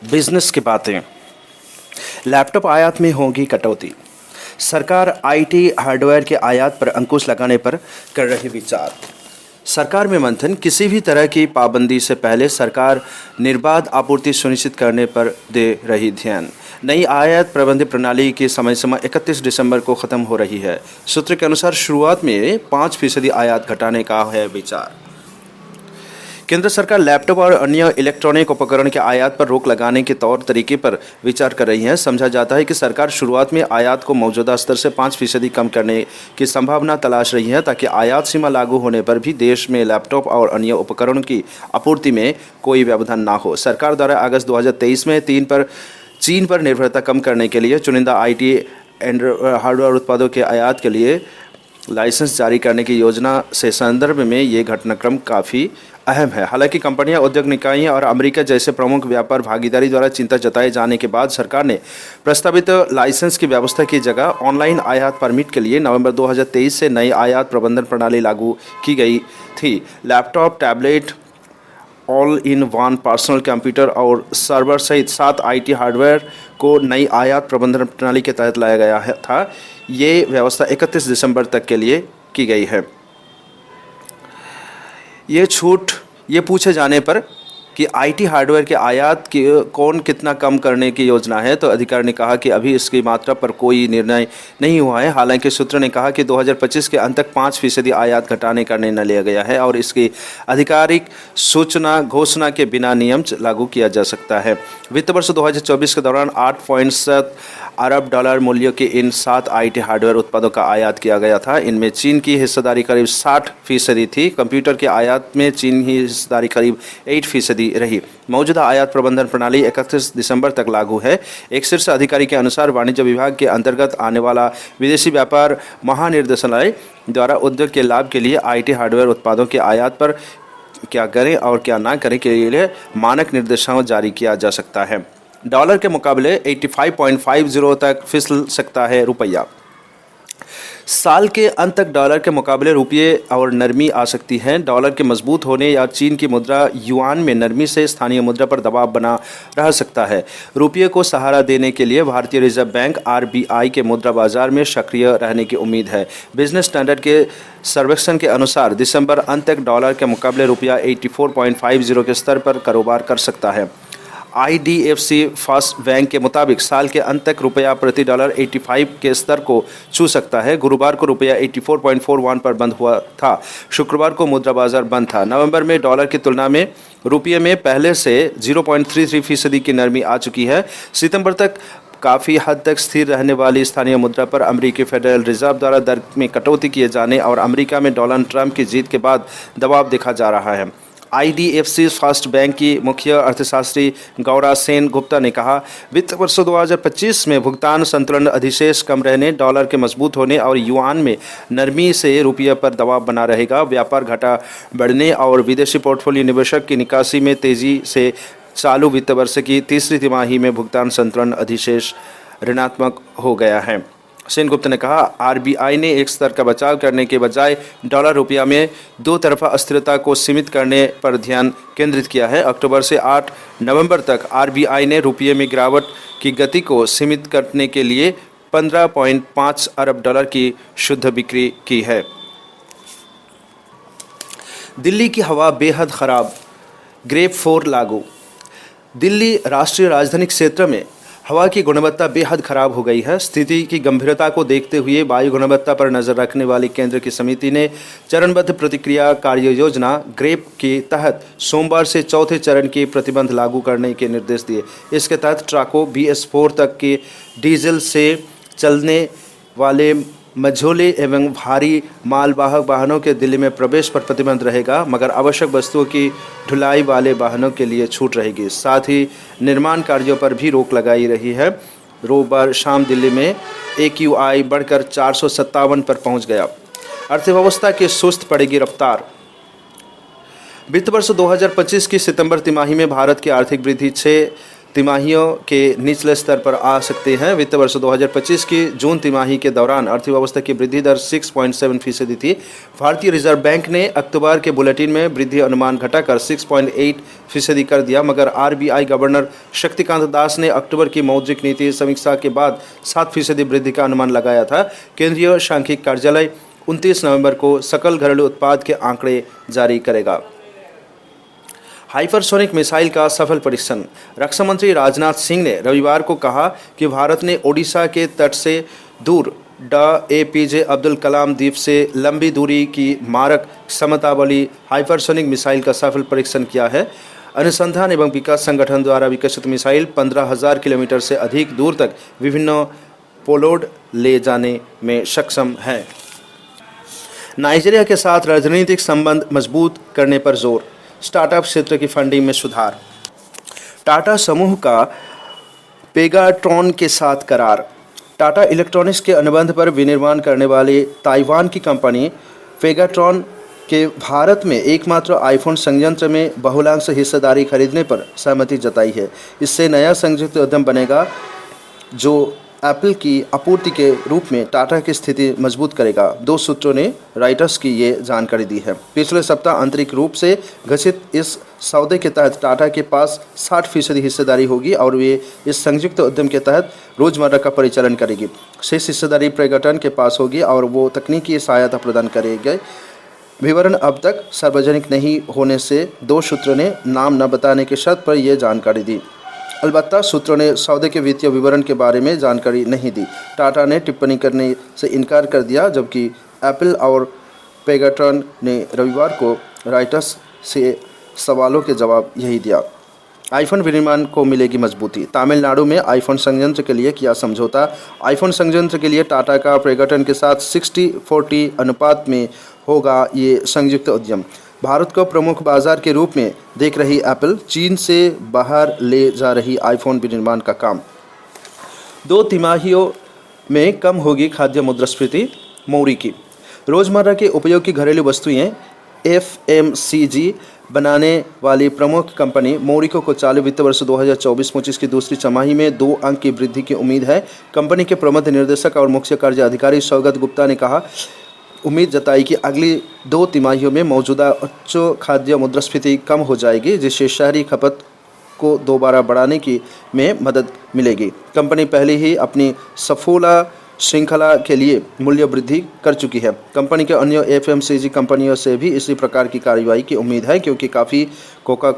Business की बातें। Laptop आयात में होगी कटौती। सरकार आईटी हार्डवेयर के आयात पर अंकुश लगाने पर कर रही विचार। सरकार में मंथन। किसी भी तरह की पाबंदी से पहले सरकार निर्बाध आपूर्ति सुनिश्चित करने पर दे रही ध्यान। नई आयात प्रबंध प्रणाली की समय सीमा 31 दिसंबर को खत्म हो रही है। सूत्र के अनुसार शुरुआत में 5% आयात घटाने का है विचार। केंद्र सरकार लैपटॉप और अन्य इलेक्ट्रॉनिक उपकरण के आयात पर रोक लगाने के तौर तरीके पर विचार कर रही है। समझा जाता है कि सरकार शुरुआत में आयात को मौजूदा स्तर से 5% कम करने की संभावना तलाश रही है, ताकि आयात सीमा लागू होने पर भी देश में लैपटॉप और अन्य उपकरणों की आपूर्ति में कोई व्यवधान ना हो। सरकार द्वारा अगस्त 2023 में चीन पर निर्भरता कम करने के लिए चुनिंदा आईटी एंड हार्डवेयर उत्पादों के आयात के लिए लाइसेंस जारी करने की योजना से संदर्भ में ये घटनाक्रम काफ़ी अहम है। हालांकि कंपनियां, उद्योग निकायों और अमेरिका जैसे प्रमुख व्यापार भागीदारी द्वारा चिंता जताए जाने के बाद सरकार ने प्रस्तावित लाइसेंस की व्यवस्था की जगह ऑनलाइन आयात परमिट के लिए नवंबर 2023 से नई आयात प्रबंधन प्रणाली लागू की गई थी। Laptop, tablet, all in one personal computer और सर्वर सहित 7 आईटी हार्डवेयर को नई आयात प्रबंधन प्रणाली के तहत लाया गया था। ये व्यवस्था 31 दिसंबर तक के लिए की गई है। ये पूछे जाने पर कि आईटी हार्डवेयर के आयात की कौन कितना कम करने की योजना है, तो अधिकारी ने कहा कि अभी इसकी मात्रा पर कोई निर्णय नहीं हुआ है। हालांकि सूत्र ने कहा कि 2025 के अंत तक 5% आयात घटाने का निर्णय लिया गया है और इसकी आधिकारिक घोषणा के बिना नियम लागू किया जा सकता है। वित्त वर्ष 2024 के दौरान 8.7 अरब डॉलर मूल्य के इन 7 आईटी हार्डवेयर उत्पादों का आयात किया गया था। इनमें चीन की हिस्सेदारी करीब 60% थी। कंप्यूटर के आयात में चीन की हिस्सेदारी करीब 8% रही। मौजूदा आयात प्रबंधन प्रणाली 31 दिसंबर तक लागू है। एक शीर्ष अधिकारी के अनुसार वाणिज्य विभाग के अंतर्गत आने वाला विदेशी व्यापार महानिदेशालय द्वारा उद्योग के लाभ के लिए आईटी हार्डवेयर उत्पादों के आयात पर क्या करें और क्या ना करें के लिए मानक निर्देशांक जारी किया जा सकता है। डॉलर के मुकाबले 85.50 तक फिसल सकता है रुपया। साल के अंत तक डॉलर के मुकाबले रुपये और नरमी आ सकती है। डॉलर के मजबूत होने या चीन की मुद्रा युआन में नरमी से स्थानीय मुद्रा पर दबाव बना रह सकता है। रुपये को सहारा देने के लिए भारतीय रिजर्व बैंक आरबीआई के मुद्रा बाजार में सक्रिय रहने की उम्मीद है। बिजनेस स्टैंडर्ड के सर्वेक्षण के अनुसार दिसंबर अंत तक डॉलर के मुकाबले रुपया 84.50 के स्तर पर कारोबार कर सकता है। आईडीएफसी फर्स्ट बैंक के मुताबिक साल के अंत तक रुपया प्रति डॉलर 85 के स्तर को छू सकता है। गुरुवार को रुपया 84.41 पर बंद हुआ था। शुक्रवार को मुद्रा बाजार बंद था। नवंबर में डॉलर की तुलना में रुपये में पहले से 0.33% की नरमी आ चुकी है। सितंबर तक काफ़ी हद तक स्थिर रहने वाली स्थानीय मुद्रा पर अमेरिकी फेडरल रिजर्व द्वारा दर में कटौती किए जाने और अमेरिका में डोनाल्ड ट्रंप की जीत के बाद दबाव देखा जा रहा है। आईडीएफसी फर्स्ट बैंक की मुख्य अर्थशास्त्री गौरा सेन गुप्ता ने कहा, वित्त वर्ष 2025 में भुगतान संतुलन अधिशेष कम रहने, डॉलर के मजबूत होने और युआन में नरमी से रुपये पर दबाव बना रहेगा। व्यापार घाटा बढ़ने और विदेशी पोर्टफोलियो निवेशक की निकासी में तेजी से चालू वित्त वर्ष की तीसरी तिमाही में भुगतान संतुलन अधिशेष ऋणात्मक हो गया है। सेनगुप्ता ने कहा, आरबीआई ने एक स्तर का बचाव करने के बजाय डॉलर रुपया में दो तरफा अस्थिरता को सीमित करने पर ध्यान केंद्रित किया है। अक्टूबर से 8 नवंबर तक आरबीआई ने रुपये में गिरावट की गति को सीमित करने के लिए 15.5 अरब डॉलर की शुद्ध बिक्री की है। दिल्ली की हवा बेहद खराब, ग्रेप 4 लागू। दिल्ली राष्ट्रीय राजधानी क्षेत्र में हवा की गुणवत्ता बेहद खराब हो गई है। स्थिति की गंभीरता को देखते हुए वायु गुणवत्ता पर नजर रखने वाली केंद्र की समिति ने चरणबद्ध प्रतिक्रिया कार्य योजना ग्रेप के तहत सोमवार से चौथे चरण के प्रतिबंध लागू करने के निर्देश दिए। इसके तहत ट्रकों BS4 तक के डीजल से चलने वाले मझोले एवं भारी मालवाहक वाहनों के दिल्ली में प्रवेश पर प्रतिबंध रहेगा, मगर आवश्यक वस्तुओं की ढुलाई वाले वाहनों के लिए छूट रहेगी। साथ ही निर्माण कार्यों पर भी रोक लगाई रही है। रोबवार शाम दिल्ली में AQI बढ़कर 457 पर पहुंच गया। अर्थव्यवस्था की सुस्त पड़ेगी रफ्तार। वित्त वर्ष 2025 की सितंबर तिमाही में भारत की आर्थिक वृद्धि तिमाहियों के निचले स्तर पर आ सकते हैं। वित्त वर्ष 2025 की जून तिमाही के दौरान अर्थव्यवस्था की वृद्धि दर 6.7% थी। भारतीय रिजर्व बैंक ने अक्टूबर के बुलेटिन में वृद्धि अनुमान घटाकर 6.8% कर दिया, मगर आरबीआई गवर्नर शक्तिकांत दास ने अक्टूबर की मौद्रिक नीति समीक्षा के बाद 7% वृद्धि का अनुमान लगाया था। केंद्रीय सांख्यिकी कार्यालय 29 नवंबर को सकल घरेलू उत्पाद के आंकड़े जारी करेगा। हाइपरसोनिक मिसाइल का सफल परीक्षण। रक्षा मंत्री राजनाथ सिंह ने रविवार को कहा कि भारत ने ओडिशा के तट से दूर APJ अब्दुल कलाम द्वीप से लंबी दूरी की मारक क्षमता वाली हाइपरसोनिक मिसाइल का सफल परीक्षण किया है। अनुसंधान एवं विकास संगठन द्वारा विकसित मिसाइल 15,000 किलोमीटर से अधिक दूर तक विभिन्न पेलोड ले जाने में सक्षम है। नाइजीरिया के साथ राजनीतिक संबंध मजबूत करने पर जोर। स्टार्टअप क्षेत्र की फंडिंग में सुधार। टाटा समूह का पेगाट्रॉन के साथ करार। टाटा इलेक्ट्रॉनिक्स के अनुबंध पर विनिर्माण करने वाली ताइवान की कंपनी पेगाट्रॉन के भारत में एकमात्र आईफोन संयंत्र में बहुलांश हिस्सेदारी खरीदने पर सहमति जताई है। इससे नया संयुक्त उद्यम बनेगा जो एप्पल की आपूर्ति के रूप में टाटा की स्थिति मजबूत करेगा। 2 सूत्रों ने रॉयटर्स की ये जानकारी दी है। पिछले सप्ताह आंतरिक रूप से घोषित इस सौदे के तहत टाटा के पास 60% हिस्सेदारी होगी और वे इस संयुक्त उद्यम के तहत रोजमर्रा का परिचालन करेगी। शेष हिस्सेदारी पेगाट्रॉन के पास होगी और वो तकनीकी सहायता प्रदान करेंगे। विवरण अब तक सार्वजनिक नहीं होने से 2 सूत्रों ने नाम न बताने की शर्त पर यह जानकारी दी। अलबत्ता सूत्रों ने सौदे के वित्तीय विवरण के बारे में जानकारी नहीं दी। टाटा ने टिप्पणी करने से इनकार कर दिया, जबकि एप्पल और पेगाट्रॉन ने रविवार को रॉयटर्स से सवालों के जवाब यही दिया। आईफोन विनिर्माण को मिलेगी मजबूती। तमिलनाडु में आईफोन संयंत्र के लिए किया समझौता। आईफोन संयंत्र के लिए टाटा का पेगाट्रॉन के साथ 60-40 अनुपात में होगा ये संयुक्त उद्यम। भारत को प्रमुख बाजार के रूप में देख रही एप्पल चीन से बाहर ले जा रही आईफोन विनिर्माण का काम। 2 तिमाहियों में कम होगी खाद्य मुद्रास्फीति। मौरी की रोजमर्रा के उपयोग की घरेलू वस्तुएं FMCG बनाने वाली प्रमुख कंपनी मोरिको को चालू वित्त वर्ष 2024-25 की दूसरी छमाही में 2 अंक की वृद्धि की उम्मीद है। कंपनी के प्रबंध निर्देशक और मुख्य कार्य अधिकारी सौगत गुप्ता ने कहा उम्मीद जताई कि अगली 2 तिमाहियों में मौजूदा उच्च खाद्य मुद्रास्फीति कम हो जाएगी, जिससे शहरी खपत को दोबारा बढ़ाने की में मदद मिलेगी। कंपनी पहले ही अपनी सफोला श्रृंखला के लिए मूल्य वृद्धि कर चुकी है। कंपनी के अन्य FMCG कंपनियों से भी इसी प्रकार की कार्रवाई की उम्मीद है, क्योंकि काफ़ी, कोका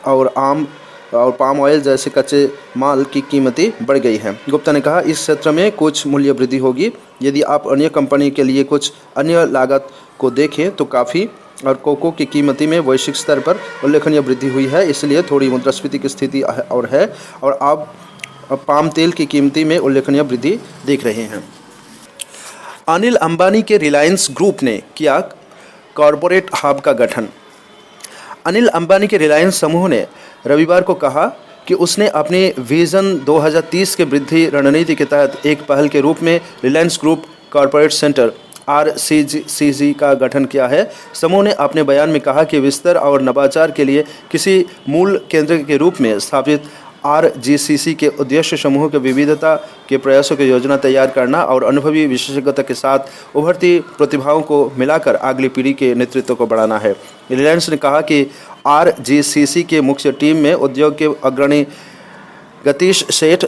और आम और पाम ऑयल जैसे कच्चे माल की कीमतें बढ़ गई हैं। गुप्ता ने कहा इस क्षेत्र में कुछ मूल्य वृद्धि होगी। यदि आप अन्य कंपनी के लिए कुछ अन्य लागत को देखें तो काफ़ी और कोको की कीमती में वैश्विक स्तर पर उल्लेखनीय वृद्धि हुई है, इसलिए थोड़ी मुद्रास्फीति की स्थिति और है और आप पाम तेल की कीमती में उल्लेखनीय वृद्धि देख रहे हैं। अनिल अंबानी के रिलायंस ग्रुप ने किया कॉरपोरेट हब का गठन। अनिल अंबानी के रिलायंस समूह ने रविवार को कहा कि उसने अपनी विजन 2030 के वृद्धि रणनीति के तहत एक पहल के रूप में Reliance group corporate centre RCG का गठन किया है। समूह ने अपने बयान में कहा कि विस्तार और नवाचार के लिए किसी मूल केंद्र के रूप में स्थापित RGCC के उद्देश्य समूह के विविधता के प्रयासों की योजना तैयार करना और अनुभवी विशेषज्ञता के साथ उभरती प्रतिभाओं को मिलाकर अगली पीढ़ी के नेतृत्व को बढ़ाना है। रिलायंस ने कहा कि RGCC के मुख्य टीम में उद्योग के अग्रणी गतीश सेठ,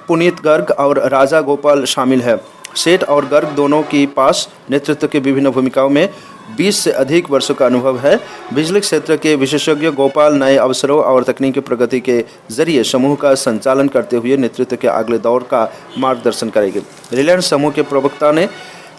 पुनीत गर्ग और राजा गोपाल शामिल है। सेठ और गर्ग दोनों के पास नेतृत्व की विभिन्न भूमिकाओं में 20 से अधिक वर्षों का अनुभव है। बिजली क्षेत्र के विशेषज्ञ गोपाल नए अवसरों और तकनीकी प्रगति के जरिए समूह का संचालन करते हुए नेतृत्व के अगले दौर का मार्गदर्शन करेंगे। रिलायंस समूह के प्रवक्ता ने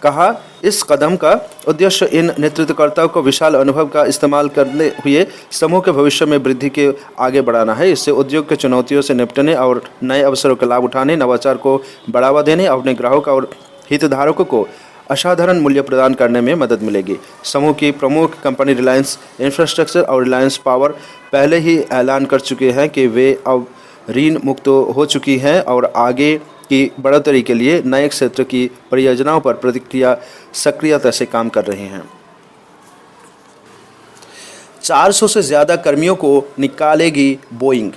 कहा इस कदम का उद्देश्य इन नेतृत्वकर्ताओं को विशाल अनुभव का इस्तेमाल करते हुए समूह के भविष्य में वृद्धि के आगे बढ़ाना है। इससे उद्योग के चुनौतियों से निपटने और नए अवसरों का लाभ उठाने, नवाचार को बढ़ावा देने और अपने ग्राहक और हितधारकों को असाधारण मूल्य प्रदान करने में मदद मिलेगी। समूह की प्रमुख कंपनी रिलायंस इंफ्रास्ट्रक्चर और रिलायंस पावर पहले ही ऐलान कर चुके हैं कि वे अब ऋण मुक्त हो चुकी हैं और आगे की बढ़ोतरी के लिए नए क्षेत्र की परियोजनाओं पर सक्रियता से काम कर रहे हैं। 400 से ज़्यादा कर्मियों को निकालेगी बोइंग।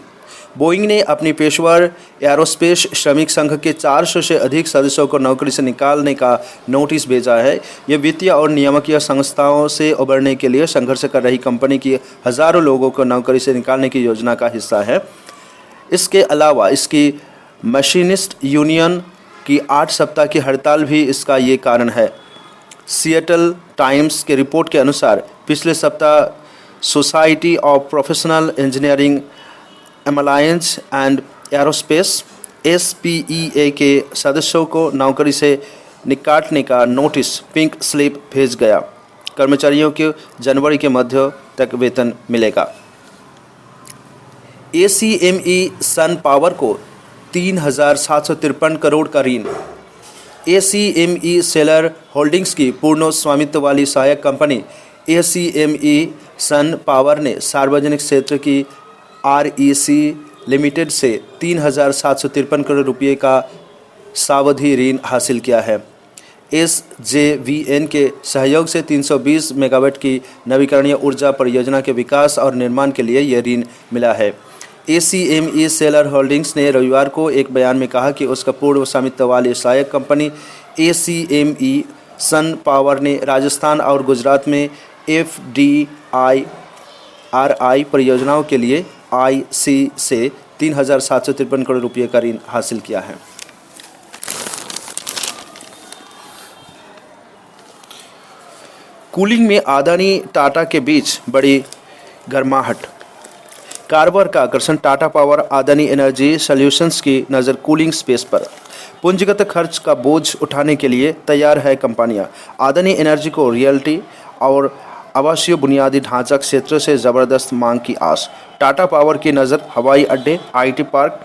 बोइंग ने अपनी पेशेवर एरोस्पेस श्रमिक संघ के 400 से अधिक सदस्यों को नौकरी से निकालने का नोटिस भेजा है। यह वित्तीय और नियामकीय संस्थाओं से उबरने के लिए संघर्ष कर रही कंपनी की हज़ारों लोगों को नौकरी से निकालने की योजना का हिस्सा है। इसके अलावा इसकी मशीनिस्ट यूनियन की 8 सप्ताह की हड़ताल भी इसका ये कारण है। सिएटल टाइम्स के रिपोर्ट के अनुसार पिछले सप्ताह Society of Professional Engineering Alliance and Aerospace SPEA के सदस्यों को नौकरी से निकालने का नोटिस पिंक स्लिप भेज गया। कर्मचारियों को जनवरी के मध्य तक वेतन मिलेगा। ACME सन पावर को 3,753 करोड़ का ऋण। ACME सेलर होल्डिंग्स की पूर्ण स्वामित्व वाली सहायक कंपनी ACME सन पावर ने सार्वजनिक क्षेत्र की REC लिमिटेड से 3,753 करोड़ रुपये का सावधि ऋण हासिल किया है। SJVN के सहयोग से 320 मेगावाट की नवीकरणीय ऊर्जा परियोजना के विकास और निर्माण के लिए यह ऋण मिला है। ACME सेलर होल्डिंग्स ने रविवार को एक बयान में कहा कि उसका पूर्ण स्वामित्व वाली सहायक कंपनी ACME सन पावर ने राजस्थान और गुजरात में FDRI परियोजनाओं के लिए IC से 3,753 करोड़ रुपये का ऋण हासिल किया है। कूलिंग में अदानी टाटा के बीच बड़ी गर्माहट। कारोबार का आकर्षण Tata power Adani Energy solutions की नज़र कूलिंग स्पेस पर। पूंजीगत खर्च का बोझ उठाने के लिए तैयार है कंपनियां। अदानी एनर्जी को रियल्टी और आवासीय बुनियादी ढांचा क्षेत्र से ज़बरदस्त मांग की आस। टाटा पावर की नज़र हवाई अड्डे, IT park,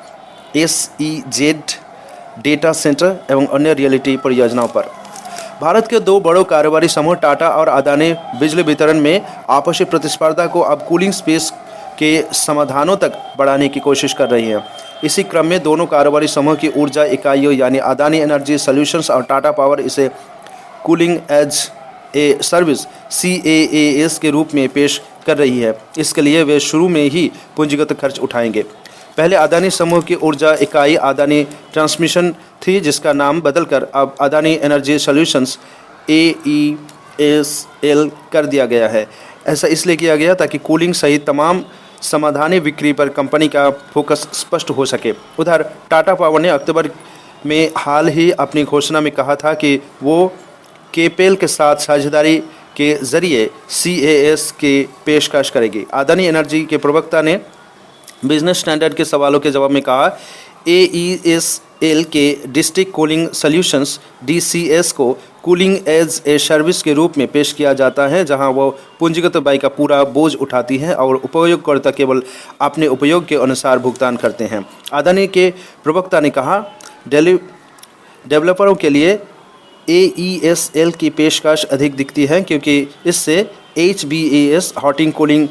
SEZ data centre एवं अन्य रियल्टी परियोजनाओं पर। भारत के दो बड़ों कारोबारी समूह टाटा और अदानी बिजली वितरण में आपसी प्रतिस्पर्धा को अब कूलिंग स्पेस के समाधानों तक बढ़ाने की कोशिश कर रही हैं। इसी क्रम में दोनों कारोबारी समूह की ऊर्जा इकाइयों यानी अदानी एनर्जी सॉल्यूशंस और टाटा पावर इसे cooling as a service CaaS के रूप में पेश कर रही है। इसके लिए वे शुरू में ही पूंजीगत खर्च उठाएंगे। पहले अदानी समूह की ऊर्जा इकाई अदानी ट्रांसमिशन थी, जिसका नाम बदलकर अब अदानी एनर्जी सॉल्यूशंस AESL कर दिया गया है। ऐसा इसलिए किया गया ताकि कूलिंग सहित तमाम समाधानी बिक्री पर कंपनी का फोकस स्पष्ट हो सके। उधर टाटा पावर ने अक्टूबर में हाल ही अपनी घोषणा में कहा था कि वो केपेल के साथ साझेदारी के जरिए CaaS की पेशकश करेगी। अदानी एनर्जी के प्रवक्ता ने बिजनेस स्टैंडर्ड के सवालों के जवाब में कहा AESL के डिस्ट्रिक्ट कूलिंग सॉल्यूशंस DCS को कूलिंग एज ए सर्विस के रूप में पेश किया जाता है, जहां वो पूंजीगत व्यय का पूरा बोझ उठाती है और उपयोगकर्ता केवल अपने उपयोग के अनुसार भुगतान करते हैं। अदानी के प्रवक्ता ने कहा डेवलपरों के लिए AESL की पेशकश अधिक दिखती है क्योंकि इससे HBAS heating cooling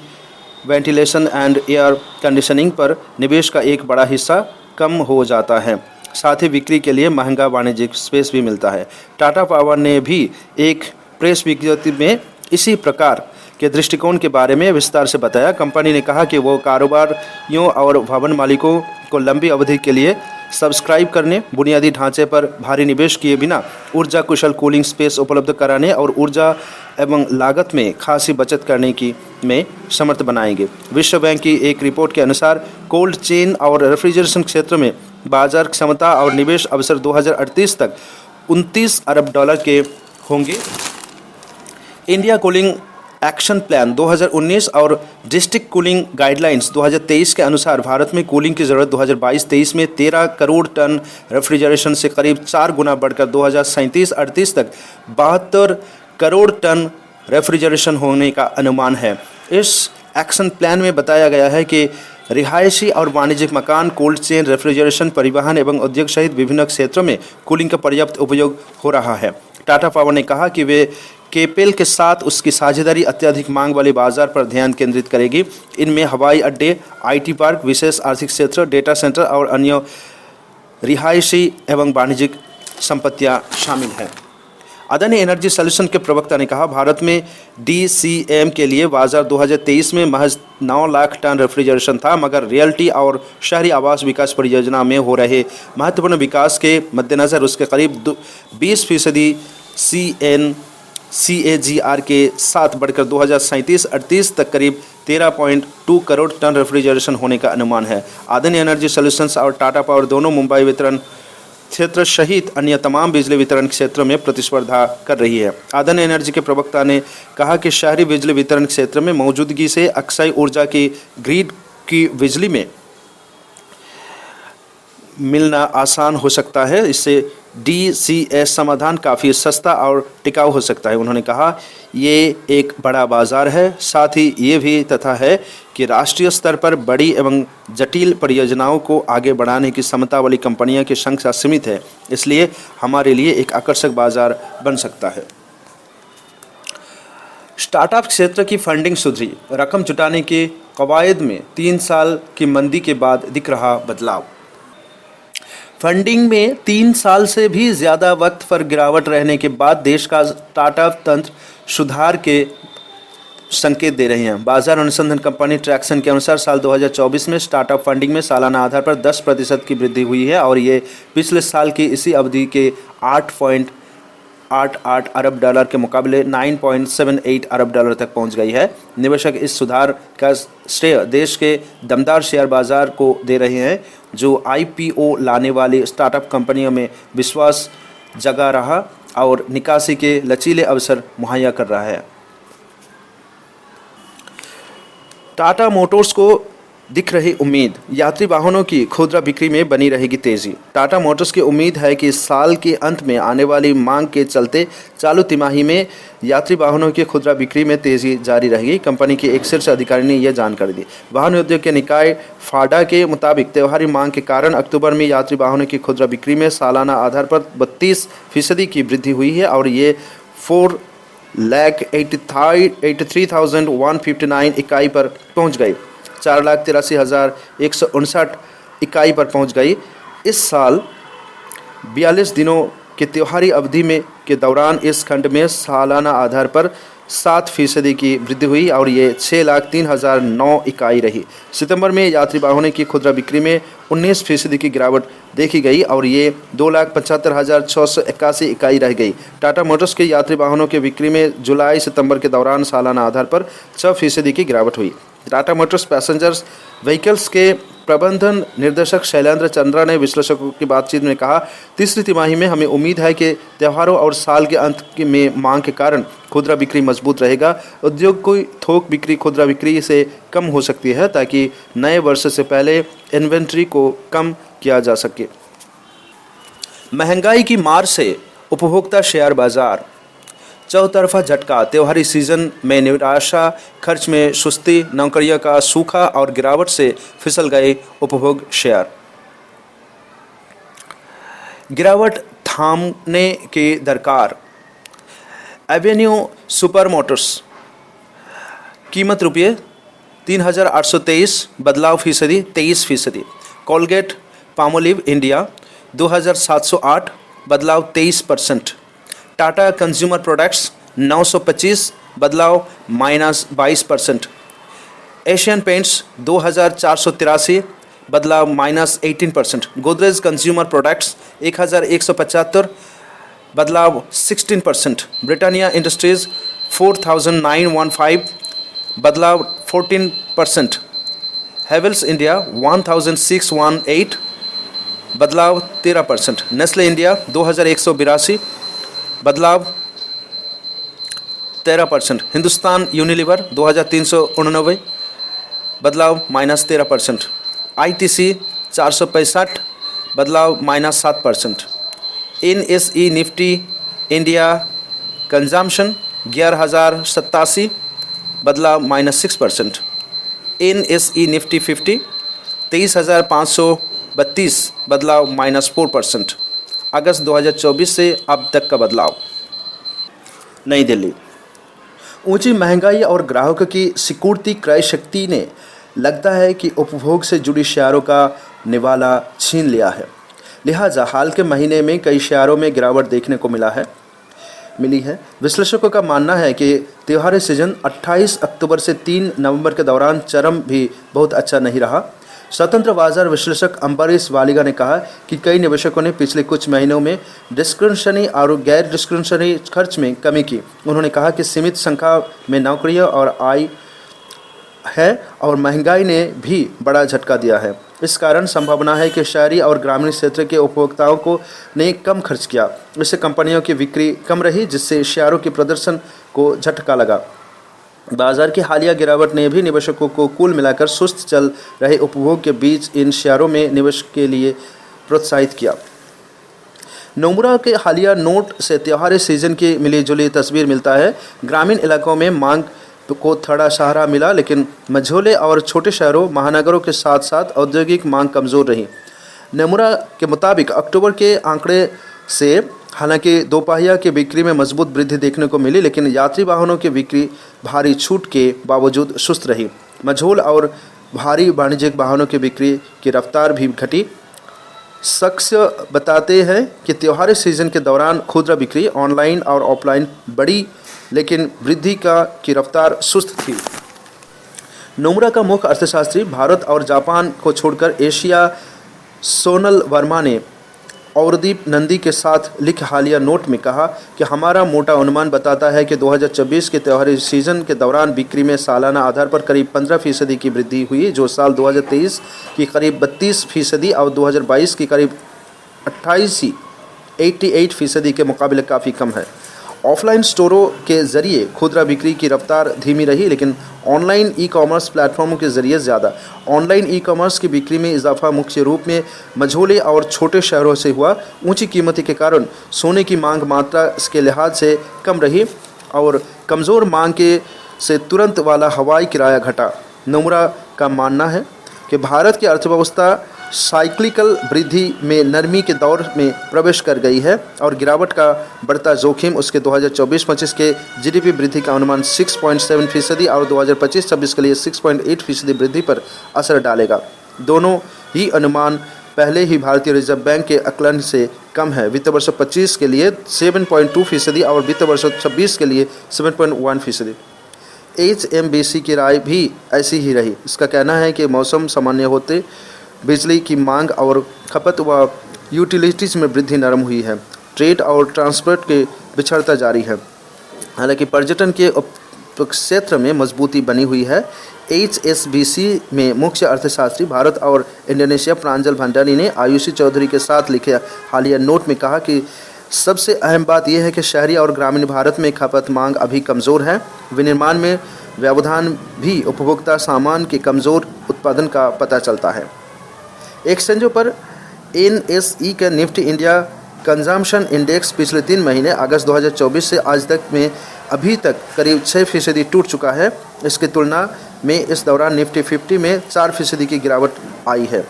ventilation and air conditioning पर निवेश का एक बड़ा हिस्सा कम हो जाता है। साथ ही बिक्री के लिए महंगा वाणिज्यिक स्पेस भी मिलता है। टाटा पावर ने भी एक प्रेस विज्ञप्ति में इसी प्रकार के दृष्टिकोण के बारे में विस्तार से बताया। कंपनी ने कहा कि वो कारोबारियों और भवन मालिकों को लंबी अवधि के लिए सब्सक्राइब करने, बुनियादी ढांचे पर भारी निवेश किए बिना ऊर्जा कुशल कूलिंग स्पेस उपलब्ध कराने और ऊर्जा एवं लागत में खासी बचत करने की में समर्थ बनाएंगे। विश्व बैंक की एक रिपोर्ट के अनुसार कोल्ड चेन और रेफ्रिजरेशन क्षेत्र में बाजार क्षमता और निवेश अवसर 2038 तक $29 अरब के होंगे। इंडिया कूलिंग एक्शन प्लान 2019 और डिस्ट्रिक्ट कूलिंग गाइडलाइंस 2023 के अनुसार भारत में कूलिंग की ज़रूरत 2022-23 में 13 करोड़ टन रेफ्रिजरेशन से करीब 4 गुना बढ़कर 2037-38 तक 72 करोड़ टन रेफ्रिजरेशन होने का अनुमान है। इस एक्शन प्लान में बताया गया है कि रिहायशी और वाणिज्यिक मकान, कोल्ड चेन, रेफ्रिजरेशन, परिवहन एवं उद्योग सहित विभिन्न क्षेत्रों में कूलिंग का पर्याप्त उपयोग हो रहा है। टाटा पावर ने कहा कि वे केपेल के साथ उसकी साझेदारी अत्यधिक मांग वाले बाजार पर ध्यान केंद्रित करेगी। इनमें हवाई अड्डे, IT पार्क, विशेष आर्थिक क्षेत्र, डेटा सेंटर और अन्य रिहायशी एवं वाणिज्यिक संपत्तियां शामिल हैं। अदानी एनर्जी सॉल्यूशन के प्रवक्ता ने कहा, भारत में डीसीएम के लिए बाजार 2023 में महज 9 लाख टन रेफ्रिजरेशन था, मगर रियल्टी और शहरी आवास विकास परियोजना में हो रहे महत्वपूर्ण विकास के मद्देनज़र उसके करीब 20% CAGR के साथ बढ़कर 2037-38 तक करीब 13.2 करोड़ टन रेफ्रिजरेशन होने का अनुमान है। अदानी एनर्जी सॉल्यूशंस और टाटा पावर दोनों मुंबई वितरण क्षेत्र सहित अन्य तमाम बिजली वितरण क्षेत्रों में प्रतिस्पर्धा कर रही है। अदानी एनर्जी के प्रवक्ता ने कहा कि शहरी बिजली वितरण क्षेत्र में मौजूदगी से अक्षय ऊर्जा की ग्रिड की बिजली में मिलना आसान हो सकता है। इससे DCS समाधान काफ़ी सस्ता और टिकाऊ हो सकता है। उन्होंने कहा, ये एक बड़ा बाजार है, साथ ही ये भी तथ्य है कि राष्ट्रीय स्तर पर बड़ी एवं जटिल परियोजनाओं को आगे बढ़ाने की क्षमता वाली कंपनियों की संख्या सीमित है, इसलिए हमारे लिए एक आकर्षक बाजार बन सकता है। स्टार्टअप क्षेत्र की फंडिंग सुधरी, रकम जुटाने के कवायद में 3 साल की मंदी के बाद दिख रहा बदलाव। फंडिंग में 3 साल से भी ज़्यादा वक्त पर गिरावट रहने के बाद देश का स्टार्टअप तंत्र सुधार के संकेत दे रहे हैं। बाजार अनुसंधान कंपनी ट्रैक्सन के अनुसार साल 2024 में स्टार्टअप फंडिंग में सालाना आधार पर 10% की वृद्धि हुई है और ये पिछले साल की इसी अवधि के 8.88 अरब डॉलर के मुकाबले 9.78 अरब डॉलर तक पहुंच गई है। निवेशक इस सुधार का श्रेय देश के दमदार शेयर बाजार को दे रहे हैं, जो IPO लाने वाली स्टार्टअप कंपनियों में विश्वास जगा रहा और निकासी के लचीले अवसर मुहैया कर रहा है। टाटा मोटर्स को दिख रही उम्मीद, यात्री वाहनों की खुदरा बिक्री में बनी रहेगी तेजी। टाटा मोटर्स की उम्मीद है कि साल के अंत में आने वाली मांग के चलते चालू तिमाही में यात्री वाहनों की खुदरा बिक्री में तेजी जारी रहेगी। कंपनी के एक शीर्ष अधिकारी ने यह जानकारी दी। वाहन उद्योग के निकाय फाडा के मुताबिक त्योहारी मांग के कारण अक्टूबर में यात्री वाहनों की खुदरा बिक्री में सालाना आधार पर 32% की वृद्धि हुई है और ये 4,83,159 इकाई पर पहुँच गई। 4,83,159 इकाई पर पहुंच गई। इस साल 42 दिनों के त्योहारी अवधि में के दौरान इस खंड में सालाना आधार पर 7% की वृद्धि हुई और ये 6,03,009 इकाई रही। सितंबर में यात्री वाहनों की खुदरा बिक्री में 19% की गिरावट देखी गई और ये 2,75,681 इकाई रह गई। टाटा मोटर्स के यात्री वाहनों की बिक्री में जुलाई सितंबर के दौरान सालाना आधार पर 6% की गिरावट हुई। टाटा मोटर्स पैसेंजर्स व्हीकल्स के प्रबंधन निर्देशक शैलेंद्र चंद्रा ने विश्लेषकों की बातचीत में कहा, तीसरी तिमाही में हमें उम्मीद है कि त्योहारों और साल के अंत में मांग के कारण खुदरा बिक्री मजबूत रहेगा। उद्योग की थोक बिक्री खुदरा बिक्री से कम हो सकती है ताकि नए वर्ष से पहले इन्वेंट्री को कम किया जा सके। महंगाई की मार से उपभोक्ता शेयर बाजार, चौतरफा झटका। त्योहारी सीजन में निराशा, खर्च में सुस्ती, नौकरियों का सूखा और गिरावट से फिसल गए उपभोग शेयर। गिरावट थामने के दरकार। एवेन्यू सुपर मोटर्स कीमत रुपये 3,823, बदलाव फीसदी 23%। कोलगेट पामोलिव इंडिया 2,708, बदलाव 23%। टाटा कंज्यूमर प्रोडक्ट्स 925, बदलाव -22%। एशियन पेंट्स 2,483, बदलाव -18%। गोदरेज कंज्यूमर प्रोडक्ट्स 1,175, बदलाव 16%। ब्रिटानिया इंडस्ट्रीज 4,915, बदलाव 14%। हेवल्स इंडिया 1,618, बदलाव 13%। नेस्ले इंडिया 2,182, बदलाव 13%। हिंदुस्तान यूनिलीवर 2,389, बदलाव -13%। ITC 465, बदलाव -7%। NSE निफ्टी इंडिया कंजम्पशन 11,087, बदलाव -6%। NSE निफ्टी 50 23,532, बदलाव -4%। अगस्त 2024 से अब तक का बदलाव। नई दिल्ली, ऊंची महंगाई और ग्राहकों की सिकुड़ती क्रय शक्ति ने लगता है कि उपभोग से जुड़ी शेयरों का निवाला छीन लिया है। लिहाजा हाल के महीने में कई शेयरों में गिरावट देखने को मिला है। मिली है। विश्लेषकों का मानना है कि त्योहारी सीजन 28 अक्टूबर से 3 नवंबर के दौरान चरम भी बहुत अच्छा नहीं रहा। स्वतंत्र बाजार विश्लेषक अम्बरीश वालिगा ने कहा कि कई निवेशकों ने पिछले कुछ महीनों में डिस्क्रिशनरी और गैर डिस्क्रिशनरी खर्च में कमी की। उन्होंने कहा कि सीमित संख्या में नौकरियां और आय है और महंगाई ने भी बड़ा झटका दिया है। इस कारण संभावना है कि शहरी और ग्रामीण क्षेत्र के उपभोक्ताओं को ने कम खर्च किया। इससे कंपनियों की बिक्री कम रही, जिससे शेयरों के प्रदर्शन को झटका लगा। बाजार की हालिया गिरावट ने भी निवेशकों को कुल मिलाकर सुस्त चल रहे उपभोग के बीच इन शेयरों में निवेश के लिए प्रोत्साहित किया। नोमुरा के हालिया नोट से त्योहारी सीजन की मिली-जुली तस्वीर मिलता है। ग्रामीण इलाकों में मांग को थोड़ा सहारा मिला, लेकिन मझोले और छोटे शहरों, महानगरों के साथ साथ औद्योगिक मांग कमज़ोर रही। नोमुरा के मुताबिक अक्टूबर के आंकड़े से हालांकि दोपहिया की बिक्री में मजबूत वृद्धि देखने को मिली, लेकिन यात्री वाहनों की बिक्री भारी छूट के बावजूद सुस्त रही। मझोल और भारी वाणिज्यिक वाहनों की बिक्री की रफ्तार भी घटी। शख्स बताते हैं कि त्योहारी सीजन के दौरान खुदरा बिक्री ऑनलाइन और ऑफलाइन बढ़ी, लेकिन वृद्धि की रफ्तार सुस्त थी। नोमुरा का मुख्य अर्थशास्त्री भारत और जापान को छोड़कर एशिया सोनल वर्मा ने औरदीप नंदी के साथ लिखे हालिया नोट में कहा कि हमारा मोटा अनुमान बताता है कि 2024 के त्योहारी सीजन के दौरान बिक्री में सालाना आधार पर करीब 15% की वृद्धि हुई, जो साल 2023 की करीब 32% और 2022 की करीब 88% के मुकाबले काफ़ी कम है। ऑफलाइन स्टोरों के जरिए खुदरा बिक्री की रफ्तार धीमी रही, लेकिन ऑनलाइन ई कॉमर्स प्लेटफॉर्मों के जरिए ज़्यादा। ऑनलाइन ई कॉमर्स की बिक्री में इजाफा मुख्य रूप में मझोले और छोटे शहरों से हुआ। ऊंची कीमत के कारण सोने की मांग मात्रा के लिहाज से कम रही और कमज़ोर मांग से तुरंत वाला हवाई किराया घटा। नोमुरा का मानना है कि भारत की अर्थव्यवस्था साइक्लिकल वृद्धि में नरमी के दौर में प्रवेश कर गई है और गिरावट का बढ़ता जोखिम उसके 2024-25 के जीडीपी वृद्धि का अनुमान 6.7% और 2025-26 के लिए 6.8% वृद्धि पर असर डालेगा। दोनों ही अनुमान पहले ही भारतीय रिजर्व बैंक के आकलन से कम है। वित्त वर्ष 25 के लिए 7.2% और वित्त वर्ष 26 के लिए 7.1%। HMBC की राय भी ऐसी ही रही। इसका कहना है कि मौसम सामान्य होते बिजली की मांग और खपत व यूटिलिटीज़ में वृद्धि नरम हुई है। ट्रेड और ट्रांसपोर्ट के बिछड़ता जारी है, हालांकि पर्यटन के क्षेत्र में मजबूती बनी हुई है। HSBC में मुख्य अर्थशास्त्री भारत और इंडोनेशिया प्रांजल भंडारी ने आयुषी चौधरी के साथ लिखे हालिया नोट में कहा कि सबसे अहम बात यह है कि शहरी और ग्रामीण भारत में खपत मांग अभी कमज़ोर है। विनिर्माण में व्यवधान भी उपभोक्ता सामान के कमज़ोर उत्पादन का पता चलता है। एक्सचेंजों पर NSE का निफ्टी इंडिया कंजम्पशन इंडेक्स पिछले 3 महीने अगस्त 2024 से आज तक में अभी तक करीब 6% टूट चुका है। इसकी तुलना में इस दौरान निफ्टी 50 में 4% की गिरावट आई है।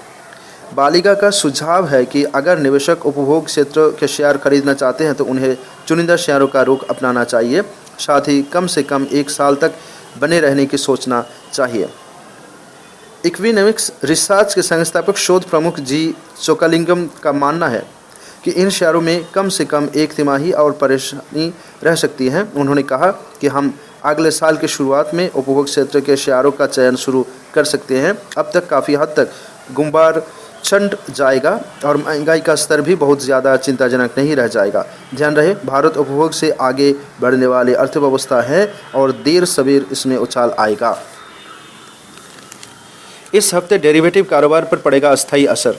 बालिगा का सुझाव है कि अगर निवेशक उपभोग क्षेत्र के शेयर खरीदना चाहते हैं तो उन्हें चुनिंदा शेयरों का रुख अपनाना चाहिए, साथ ही कम से कम 1 साल तक बने रहने की सोचना चाहिए। इक्विनोमिक्स रिसर्च के संस्थापक शोध प्रमुख जी चोकालिंगम का मानना है कि इन शेयरों में कम से कम 1 तिमाही और परेशानी रह सकती है। उन्होंने कहा कि हम अगले साल की शुरुआत में उपभोग क्षेत्र के शेयरों का चयन शुरू कर सकते हैं। अब तक काफ़ी हद तक गुम्बार छंट जाएगा और महंगाई का स्तर भी बहुत ज़्यादा चिंताजनक नहीं रह जाएगा। ध्यान रहे, भारत उपभोग से आगे बढ़ने वाली अर्थव्यवस्था है और देर सवेर इसमें उछाल आएगा। इस हफ्ते डेरिवेटिव कारोबार पर पड़ेगा अस्थायी असर।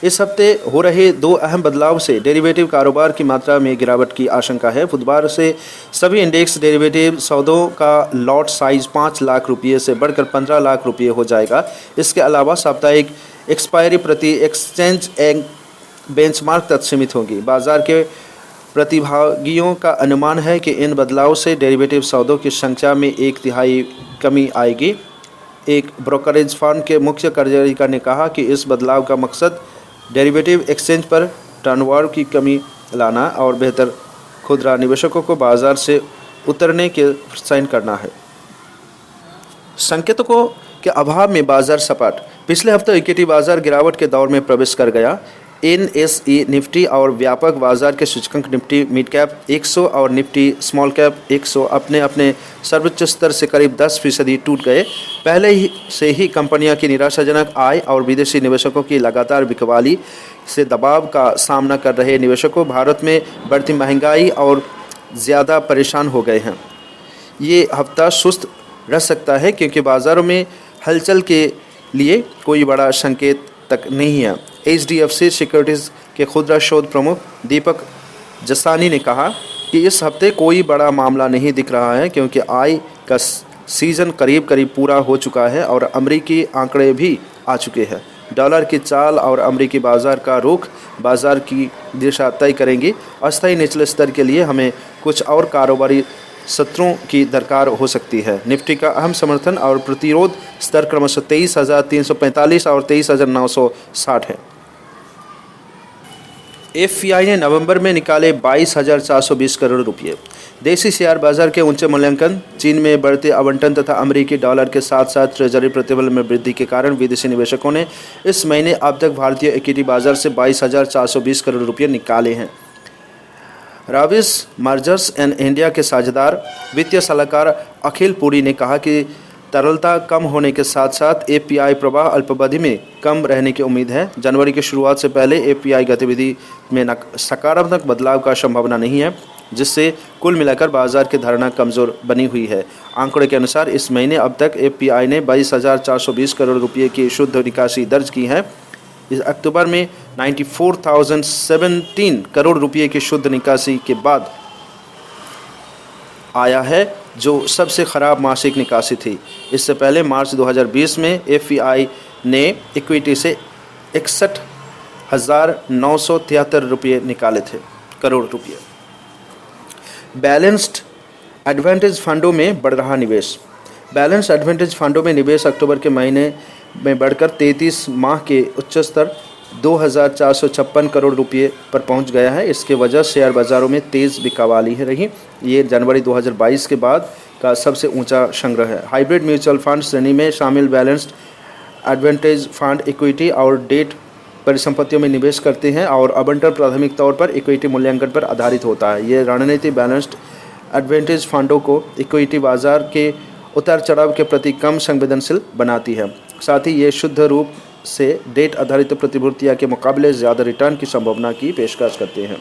इस हफ्ते हो रहे 2 अहम बदलाव से डेरिवेटिव कारोबार की मात्रा में गिरावट की आशंका है। बुधवार से सभी इंडेक्स डेरिवेटिव सौदों का लॉट साइज 5 लाख रुपये से बढ़कर 15 लाख रुपये हो जाएगा। इसके अलावा साप्ताहिक एक्सपायरी प्रति एक्सचेंज बेंचमार्क तक सीमित होगी। बाजार के प्रतिभागियों का अनुमान है कि इन बदलाव से डेरिवेटिव सौदों की संख्या में 1/3 कमी आएगी। एक ब्रोकरेज फर्म के मुख्य कार्यकारी ने कहा कि इस बदलाव का मकसद डेरिवेटिव एक्सचेंज पर टर्नओवर की कमी लाना और बेहतर खुदरा निवेशकों को बाजार से उतरने के प्रोत्साहित करना है। संकेतकों के अभाव में बाजार सपाट। पिछले हफ्ते इक्विटी बाजार गिरावट के दौर में प्रवेश कर गया। NSE निफ्टी और व्यापक बाजार के सूचकांक निफ्टी मिड कैप 100 और निफ्टी स्मॉल कैप 100 अपने अपने सर्वोच्च स्तर से करीब 10% टूट गए। पहले ही से ही कंपनियां की निराशाजनक आय और विदेशी निवेशकों की लगातार बिकवाली से दबाव का सामना कर रहे निवेशकों भारत में बढ़ती महंगाई और ज़्यादा परेशान हो गए हैं। ये हफ्ता सुस्त रह सकता है क्योंकि बाज़ारों में हलचल के लिए कोई बड़ा संकेत तक नहीं है। HDFC सिक्योरिटीज़ के खुदरा शोध प्रमुख दीपक जसानी ने कहा कि इस हफ्ते कोई बड़ा मामला नहीं दिख रहा है क्योंकि आय का सीज़न करीब करीब पूरा हो चुका है और अमरीकी आंकड़े भी आ चुके हैं। डॉलर की चाल और अमरीकी बाज़ार का रुख बाज़ार की दिशा तय करेंगी। अस्थायी निचले स्तर के लिए हमें कुछ और कारोबारी सत्रों की दरकार हो सकती है। निफ्टी का अहम समर्थन और प्रतिरोध स्तर क्रमशः 23,345 और 23,960 है। FPI ने नवंबर में निकाले 22,420 करोड़ रुपये। देसी शेयर बाजार के ऊंचे मूल्यांकन, चीन में बढ़ते आवंटन तथा अमेरिकी डॉलर के साथ साथ ट्रेजरी प्रतिबल में वृद्धि के कारण विदेशी निवेशकों ने इस महीने अब तक भारतीय इक्विटी बाजार से 22,420 करोड़ रुपये निकाले हैं। राविस मर्जर्स एंड इंडिया के साझेदार वित्तीय सलाहकार अखिल पुरी ने कहा कि तरलता कम होने के साथ साथ FPI प्रवाह अल्पावधि में कम रहने की उम्मीद है। जनवरी की शुरुआत से पहले FPI गतिविधि में सकारात्मक बदलाव का संभावना नहीं है, जिससे कुल मिलाकर बाजार की धारणा कमज़ोर बनी हुई है। आंकड़े के अनुसार इस महीने अब तक FPI ने 22,420 करोड़ रुपये की शुद्ध निकासी दर्ज की है। इस अक्टूबर में 94,017 करोड़ रुपये की शुद्ध निकासी के बाद आया है, जो सबसे ख़राब मासिक निकासी थी। इससे पहले मार्च 2020 में FPI ने इक्विटी से 61,973 रुपये निकाले थे करोड़ रुपये। बैलेंस्ड एडवांटेज फंडों में बढ़ रहा निवेश। बैलेंस्ड एडवांटेज फंडों में निवेश अक्टूबर के महीने में बढ़कर 33 माह के उच्च स्तर 2,456 करोड़ रुपये पर पहुंच गया है। इसके वजह शेयर बाज़ारों में तेज़ बिकवाली रही। ये जनवरी 2022 के बाद का सबसे ऊंचा संग्रह है। हाइब्रिड म्यूचुअल फंड श्रेणी में शामिल बैलेंस्ड एडवांटेज फंड इक्विटी और डेट परिसंपत्तियों में निवेश करते हैं और आवंटन प्राथमिक तौर पर इक्विटी मूल्यांकन पर आधारित होता है। ये रणनीति बैलेंस्ड एडवांटेज फंडों को इक्विटी बाजार के उतार चढ़ाव के प्रति कम संवेदनशील बनाती है। साथ ही ये शुद्ध रूप से डेट आधारित प्रतिभूतियों के मुकाबले ज़्यादा रिटर्न की संभावना की पेशकश करते हैं।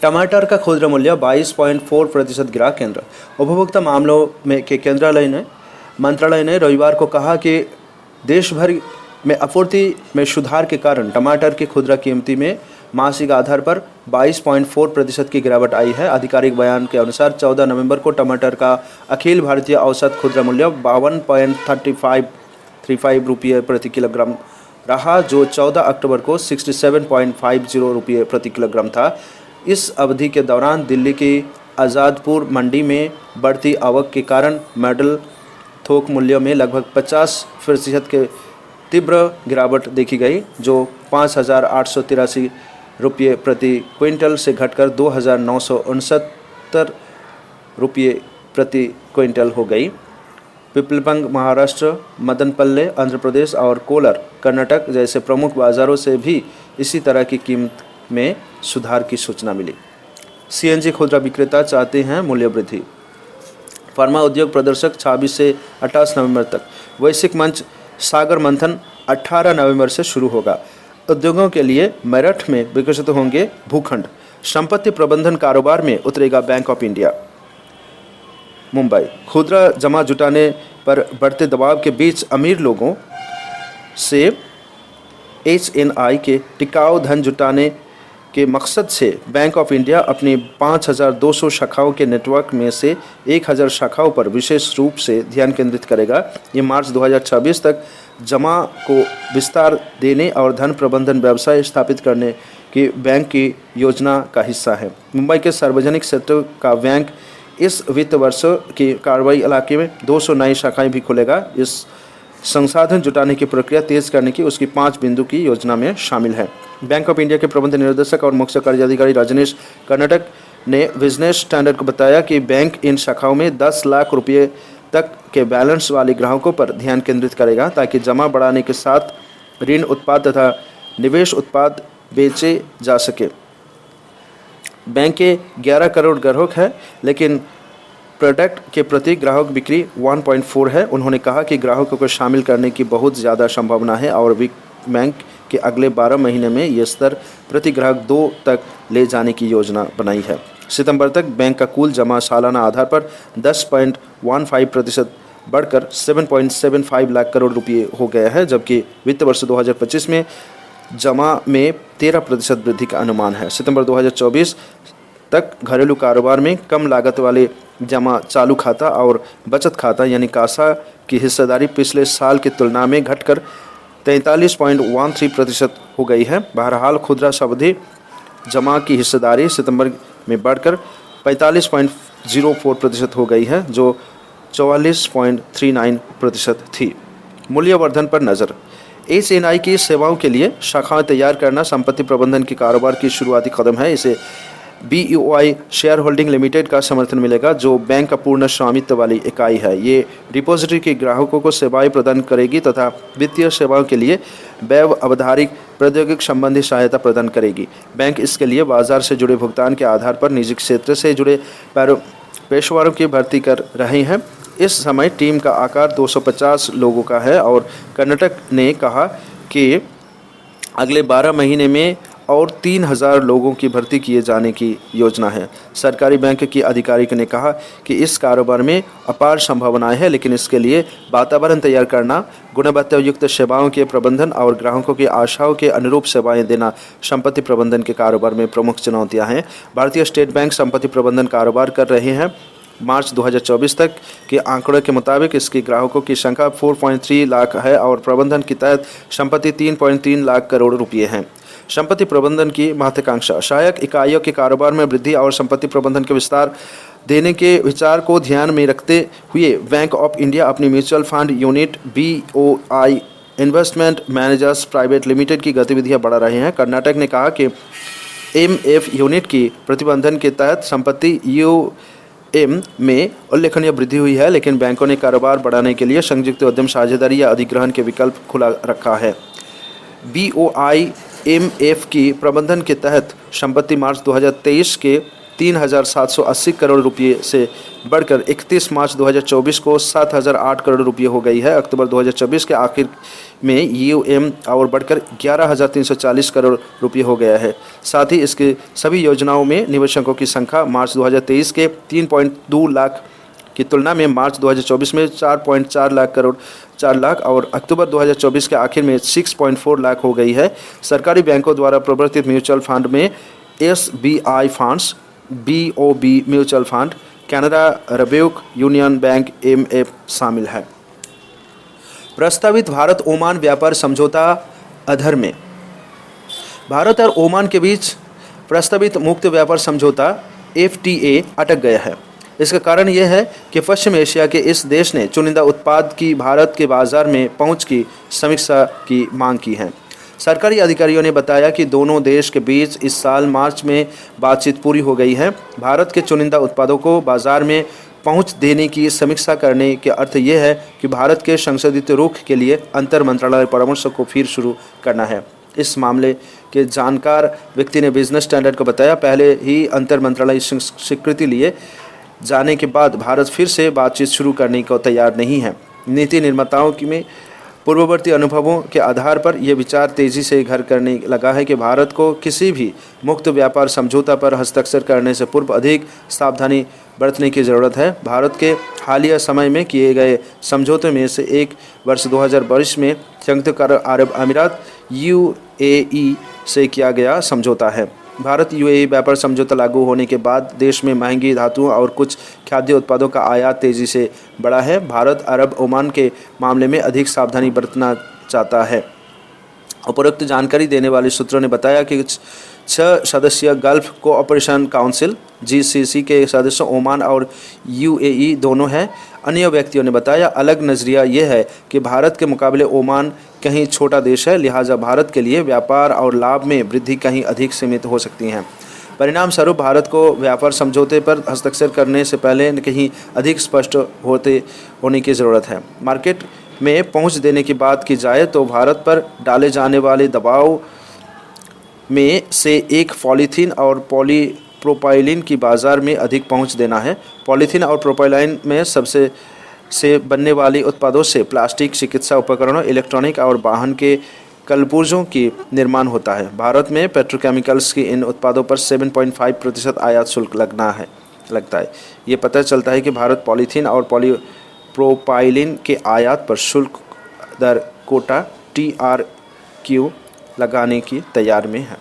टमाटर का खुदरा मूल्य 22.4% गिरा। केंद्र उपभोक्ता मामलों में के मंत्रालय ने रविवार को कहा कि देश भर में आपूर्ति में सुधार के कारण टमाटर की खुदरा कीमती में मासिक आधार पर 22.4% की गिरावट आई है। आधिकारिक बयान के अनुसार 14 नवंबर को टमाटर का अखिल भारतीय औसत खुदरा मूल्य 52.35 रुपये प्रति किलोग्राम रहा, जो 14 अक्टूबर को 67.50 रुपये प्रति किलोग्राम था। इस अवधि के दौरान दिल्ली की आज़ादपुर मंडी में बढ़ती आवक के कारण मॉडल थोक मूल्यों में लगभग 50% के तीव्र गिरावट देखी गई, जो 5,883 रुपये प्रति क्विंटल से घटकर 2,969 रुपये प्रति क्विंटल हो गई। पिपलपंग महाराष्ट्र, मदनपल्ले आंध्र प्रदेश और कोलार कर्नाटक जैसे प्रमुख बाज़ारों से भी इसी तरह की कीमत में सुधार की सूचना मिली। CNG खुदरा विक्रेता चाहते हैं मूल्य वृद्धि। फार्मा उद्योग प्रदर्शक 26 से 28 नवंबर तक। वैश्विक मंच सागर मंथन 18 नवंबर से शुरू होगा। उद्योगों के लिए मेरठ में विकसित होंगे भूखंड। संपत्ति प्रबंधन कारोबार में उतरेगा बैंक ऑफ इंडिया। मुंबई खुदरा जमा जुटाने पर बढ़ते दबाव के बीच अमीर लोगों से HNI के टिकाऊ धन जुटाने के मकसद से बैंक ऑफ इंडिया अपनी 5,200 शाखाओं के नेटवर्क में से 1,000 शाखाओं पर विशेष रूप से ध्यान केंद्रित करेगा। ये मार्च 2026 तक जमा को विस्तार देने और धन प्रबंधन व्यवसाय स्थापित करने की बैंक की योजना का हिस्सा है। मुंबई के सार्वजनिक क्षेत्र का बैंक इस वित्त वर्ष की कार्रवाई इलाके में 200 नई शाखाएं भी खोलेगा। इस संसाधन जुटाने की प्रक्रिया तेज करने की उसकी 5 बिंदु की योजना में शामिल है। बैंक ऑफ इंडिया के प्रबंध निर्देशक और मुख्य कार्यकारी रजनीश कर्नाटक ने बिजनेस स्टैंडर्ड को बताया कि बैंक इन शाखाओं में 10 लाख रुपये तक के बैलेंस वाले ग्राहकों पर ध्यान केंद्रित करेगा, ताकि जमा बढ़ाने के साथ ऋण उत्पाद तथा निवेश उत्पाद बेचे जा सके। बैंक के 11 करोड़ ग्राहक हैं, लेकिन प्रोडक्ट के प्रति ग्राहक बिक्री 1.4 है। उन्होंने कहा कि ग्राहकों को शामिल करने की बहुत ज़्यादा संभावना है और बैंक के अगले 12 महीने में ये स्तर प्रति ग्राहक 2 तक ले जाने की योजना बनाई है। सितंबर तक बैंक का कुल जमा सालाना आधार पर 10.15% बढ़कर 7.75 लाख करोड़ रुपये हो गया है, जबकि वित्त वर्ष 2025 में जमा में 13% वृद्धि का अनुमान है। सितंबर 2024 तक घरेलू कारोबार में कम लागत वाले जमा, चालू खाता और बचत खाता यानी कासा की हिस्सेदारी पिछले साल की तुलना में घटकर 43.13% हो गई है। बहरहाल खुदरा सावधि जमा की हिस्सेदारी सितंबर में बढ़कर 45.04% हो गई है, जो 44.39% थी। मूल्यवर्धन पर नज़र। एसएनआई की सेवाओं के लिए शाखाएं तैयार करना संपत्ति प्रबंधन के कारोबार की शुरुआती कदम है। इसे BOI शेयर होल्डिंग लिमिटेड का समर्थन मिलेगा, जो बैंक का पूर्ण स्वामित्व वाली इकाई है। ये डिपॉजिटरी के ग्राहकों को सेवाएं प्रदान करेगी तथा वित्तीय सेवाओं के लिए वैध आधारित प्रौद्योगिकी संबंधी सहायता प्रदान करेगी। बैंक इसके लिए बाजार से जुड़े भुगतान के आधार पर निजी क्षेत्र से जुड़े पेशेवरों की भर्ती कर रहे हैं। इस समय टीम का आकार 250 लोगों का है और कर्नाटक ने कहा कि अगले 12 महीने में और 3000 लोगों की भर्ती किए जाने की योजना है। सरकारी बैंक की अधिकारी ने कहा कि इस कारोबार में अपार संभावनाएं हैं, लेकिन इसके लिए वातावरण तैयार करना, गुणवत्ता युक्त सेवाओं के प्रबंधन और ग्राहकों की आशाओं के अनुरूप सेवाएं देना संपत्ति प्रबंधन के कारोबार में प्रमुख चुनौतियां हैं। भारतीय स्टेट बैंक संपत्ति प्रबंधन कारोबार कर रहे हैं। मार्च 2024 तक के आंकड़ों के मुताबिक इसके ग्राहकों की संख्या 4.3 लाख है और प्रबंधन के तहत संपत्ति 3.3 लाख करोड़ रुपये हैं। संपत्ति प्रबंधन की महत्वाकांक्षा। सहायक इकाइयों के कारोबार में वृद्धि और संपत्ति प्रबंधन के विस्तार देने के विचार को ध्यान में रखते हुए बैंक ऑफ इंडिया अपनी mutual fund unit BOI investment managers private limited की गतिविधियां बढ़ा रहे हैं। कर्नाटक ने कहा कि MF यूनिट की प्रतिबंधन के तहत संपत्ति UM में उल्लेखनीय वृद्धि हुई है, लेकिन बैंकों ने कारोबार बढ़ाने के लिए संयुक्त उद्यम साझेदारी या अधिग्रहण के विकल्प खुला रखा है। BOI MF की प्रबंधन के तहत संपत्ति मार्च 2023 के 3780 करोड़ रुपये से बढ़कर 31 मार्च 2024 को 7008 करोड़ रुपये हो गई है। अक्टूबर 2024 के आखिर में UM और बढ़कर 11340 करोड़ रुपये हो गया है। साथ ही इसके सभी योजनाओं में निवेशकों की संख्या मार्च 2023 के 3.2 लाख की तुलना में मार्च 2024 में 4.4 लाख और अक्टूबर 2024 के आखिर में 6.4 लाख हो गई है। सरकारी बैंकों द्वारा प्रवर्तित म्यूचुअल फंड में SBI funds, BOB mutual fund, Canara Robeco, Union Bank MF शामिल है। प्रस्तावित भारत ओमान व्यापार समझौता अधर में। भारत और ओमान के बीच प्रस्तावित मुक्त व्यापार समझौता FTA अटक गया है। इसका कारण यह है कि पश्चिम एशिया के इस देश ने चुनिंदा उत्पाद की भारत के बाजार में पहुंच की समीक्षा की मांग की है। सरकारी अधिकारियों ने बताया कि दोनों देश के बीच इस साल मार्च में बातचीत पूरी हो गई है। भारत के चुनिंदा उत्पादों को बाजार में पहुंच देने की समीक्षा करने के अर्थ यह है कि भारत के संशोधित रुख के लिए अंतर मंत्रालय परामर्श को फिर शुरू करना है। इस मामले के जानकार व्यक्ति ने बिजनेस स्टैंडर्ड को बताया, पहले ही अंतर मंत्रालय स्वीकृति लिए जाने के बाद भारत फिर से बातचीत शुरू करने को तैयार नहीं है। नीति निर्माताओं में पूर्ववर्ती अनुभवों के आधार पर यह विचार तेजी से घर करने लगा है कि भारत को किसी भी मुक्त व्यापार समझौता पर हस्ताक्षर करने से पूर्व अधिक सावधानी बरतने की ज़रूरत है। भारत के हालिया समय में किए गए समझौते में से एक वर्ष 2022 में संयुक्त अरब अमीरात UAE से किया गया समझौता है। भारत UAE व्यापार समझौता लागू होने के बाद देश में महंगी धातुओं और कुछ खाद्य उत्पादों का आयात तेज़ी से बढ़ा है। भारत अरब ओमान के मामले में अधिक सावधानी बरतना चाहता है। उपरोक्त जानकारी देने वाले सूत्रों ने बताया कि 6 सदस्यीय गल्फ कोऑपरेशन काउंसिल GCC के सदस्य ओमान और UAE दोनों हैं। अन्य व्यक्तियों ने बताया अलग नज़रिया यह है कि भारत के मुकाबले ओमान कहीं छोटा देश है, लिहाजा भारत के लिए व्यापार और लाभ में वृद्धि कहीं अधिक सीमित हो सकती है। परिणाम स्वरूप भारत को व्यापार समझौते पर हस्ताक्षर करने से पहले कहीं अधिक स्पष्ट होने की ज़रूरत है। मार्केट में पहुंच देने की बात की जाए तो भारत पर डाले जाने वाले दबाव में से एक पॉलीथीन और पॉलीप्रोपाइलिन की बाज़ार में अधिक पहुंच देना है। पॉलीथीन और प्रोपाइलिन में से बनने वाली उत्पादों से प्लास्टिक, चिकित्सा उपकरणों, इलेक्ट्रॉनिक और वाहन के कलपुर्जों की निर्माण होता है। भारत में पेट्रोकेमिकल्स की इन उत्पादों पर 7.5% आयात शुल्क लगता है। ये पता चलता है कि भारत पॉलीथीन और पॉलीप्रोपाइलिन के आयात पर शुल्क दर कोटा TRQ लगाने की तैयार में है।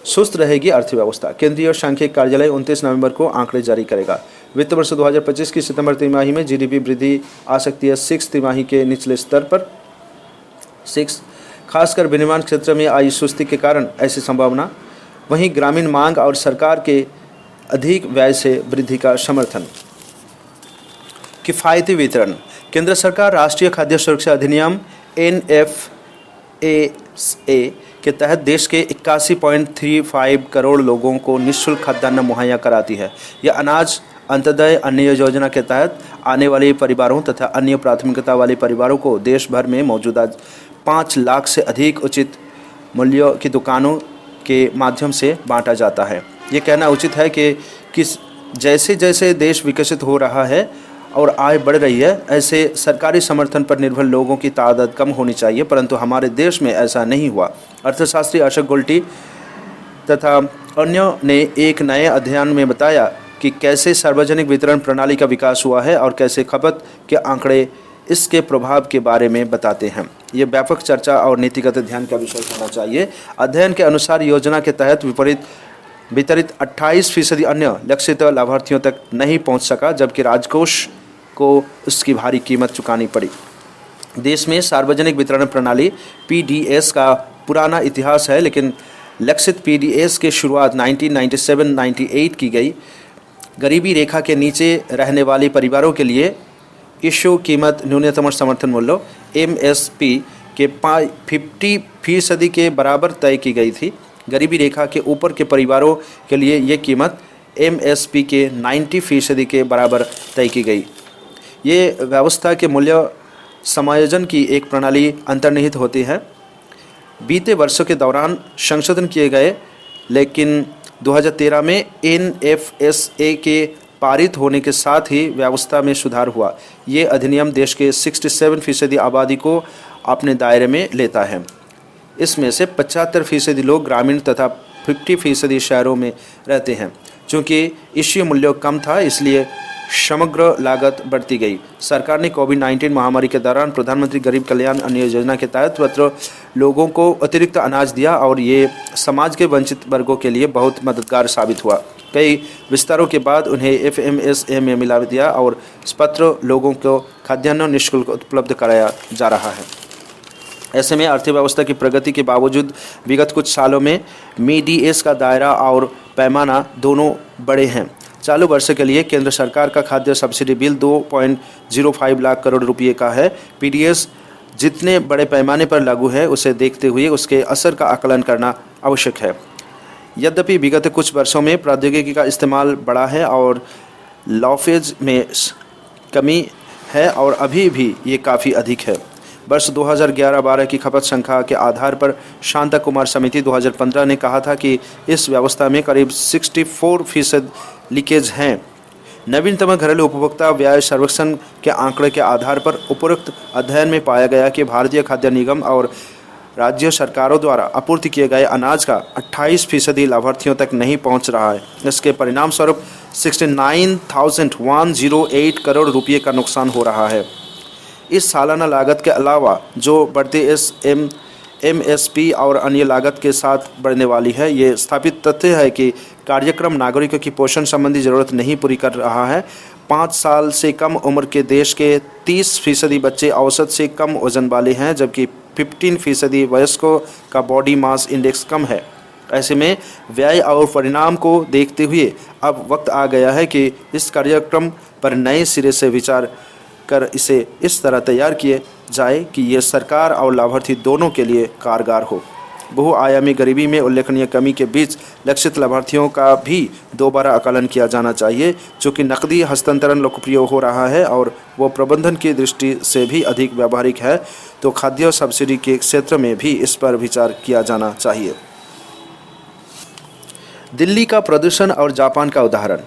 सुस्त रहेगी अर्थव्यवस्था। केंद्रीय सांख्यिकी कार्यालय 29 नवंबर को आंकड़े जारी करेगा। वित्त वर्ष 2025 की सितंबर तिमाही में GDP वृद्धि आ सकती है 6 तिमाही के निचले स्तर पर। खासकर विनिर्माण क्षेत्र में आई सुस्ती के कारण ऐसी संभावना। वहीं ग्रामीण मांग और सरकार के अधिक व्यय से वृद्धि का समर्थन। किफ़ायती वितरण। केंद्र सरकार राष्ट्रीय खाद्य सुरक्षा अधिनियम NFAA के तहत देश के 81.35 करोड़ लोगों को निःशुल्क खाद्यान्न मुहैया कराती है। यह अनाज अंत्योदय अन्न योजना के तहत आने वाले परिवारों तथा अन्य प्राथमिकता वाले परिवारों को देश भर में मौजूदा 5 लाख से अधिक उचित मूल्यों की दुकानों के माध्यम से बांटा जाता है। ये कहना उचित है कि जैसे जैसे देश विकसित हो रहा है और आय बढ़ रही है, ऐसे सरकारी समर्थन पर निर्भर लोगों की तादाद कम होनी चाहिए, परंतु हमारे देश में ऐसा नहीं हुआ। अर्थशास्त्री अशोक गुल्टी तथा अन्यों ने एक नए अध्ययन में बताया कि कैसे सार्वजनिक वितरण प्रणाली का विकास हुआ है और कैसे खपत के आंकड़े इसके प्रभाव के बारे में बताते हैं। ये व्यापक चर्चा और नीतिगत ध्यान का विषय होना चाहिए। अध्ययन के अनुसार योजना के तहत वितरित 28% अन्य लक्षित लाभार्थियों तक नहीं पहुंच सका, जबकि राजकोष को उसकी भारी कीमत चुकानी पड़ी। देश में सार्वजनिक वितरण प्रणाली PDS का पुराना इतिहास है, लेकिन लक्षित PDS की शुरुआत 1997-98 की गई। गरीबी रेखा के नीचे रहने वाले परिवारों के लिए इशू कीमत न्यूनतम समर्थन मूल्य MSP के 50% के बराबर तय की गई थी। गरीबी रेखा के ऊपर के परिवारों के लिए ये कीमत MSP के 90% के बराबर तय की गई। ये व्यवस्था के मूल्य समायोजन की एक प्रणाली अंतर्निहित होती है। बीते वर्षों के दौरान संशोधन किए गए, लेकिन 2013 में NFSA के पारित होने के साथ ही व्यवस्था में सुधार हुआ। ये अधिनियम देश के 67% आबादी को अपने दायरे में लेता है। इसमें से 75% लोग ग्रामीण तथा 50% शहरों में रहते हैं। चूँकि इश्यू मूल्य कम था, इसलिए समग्र लागत बढ़ती गई। सरकार ने कोविड-19 महामारी के दौरान प्रधानमंत्री गरीब कल्याण अन्न योजना के तहत लोगों को अतिरिक्त अनाज दिया और ये समाज के वंचित वर्गों के लिए बहुत मददगार साबित हुआ। कई विस्तारों के बाद उन्हें FMSA में मिला दिया और पत्र लोगों को खाद्यान्न निःशुल्क उपलब्ध कराया जा रहा है। ऐसे में अर्थव्यवस्था की प्रगति के बावजूद विगत कुछ सालों में MDS का दायरा और पैमाना दोनों बड़े हैं। चालू वर्ष के लिए केंद्र सरकार का खाद्य सब्सिडी बिल 2.05 लाख करोड़ रुपये का है। PDS जितने बड़े पैमाने पर लागू है, उसे देखते हुए उसके असर का आकलन करना आवश्यक है। यद्यपि विगत कुछ वर्षों में प्रौद्योगिकी का इस्तेमाल बढ़ा है और लॉफेज में कमी है और अभी भी ये काफ़ी अधिक है। वर्ष 2011-12 की खपत संख्या के आधार पर शांता कुमार समिति 2015 ने कहा था कि इस व्यवस्था में करीब 64% लीकेज हैं। नवीनतम घरेलू उपभोक्ता व्यय सर्वेक्षण के आंकड़े के आधार पर उपरोक्त अध्ययन में पाया गया कि भारतीय खाद्य निगम और राज्य सरकारों द्वारा आपूर्ति किए गए अनाज का 28% लाभार्थियों तक नहीं पहुंच रहा है। इसके परिणाम स्वरूप 69,108 करोड़ रुपये का नुकसान हो रहा है। इस सालाना लागत के अलावा जो बढ़ती MSP और अन्य लागत के साथ बढ़ने वाली है, ये स्थापित तथ्य है कि कार्यक्रम नागरिकों की पोषण संबंधी ज़रूरत नहीं पूरी कर रहा है। 5 साल से कम उम्र के देश के 30% बच्चे औसत से कम वजन वाले हैं, जबकि 15% वयस्कों का बॉडी मास इंडेक्स कम है। ऐसे में व्यय और परिणाम को देखते हुए अब वक्त आ गया है कि इस कार्यक्रम पर नए सिरे से विचार कर इसे इस तरह तैयार किए जाए कि ये सरकार और लाभार्थी दोनों के लिए कारगर हो। बहुआयामी गरीबी में उल्लेखनीय कमी के बीच लक्षित लाभार्थियों का भी दोबारा आकलन किया जाना चाहिए, जो कि नकदी हस्तांतरण लोकप्रिय हो रहा है और वो प्रबंधन की दृष्टि से भी अधिक व्यावहारिक है, तो खाद्य सब्सिडी के क्षेत्र में भी इस पर विचार किया जाना चाहिए। दिल्ली का प्रदूषण और जापान का उदाहरण।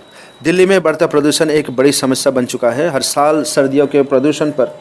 दिल्ली में बढ़ता प्रदूषण एक बड़ी समस्या बन चुका है। हर साल सर्दियों के प्रदूषण पर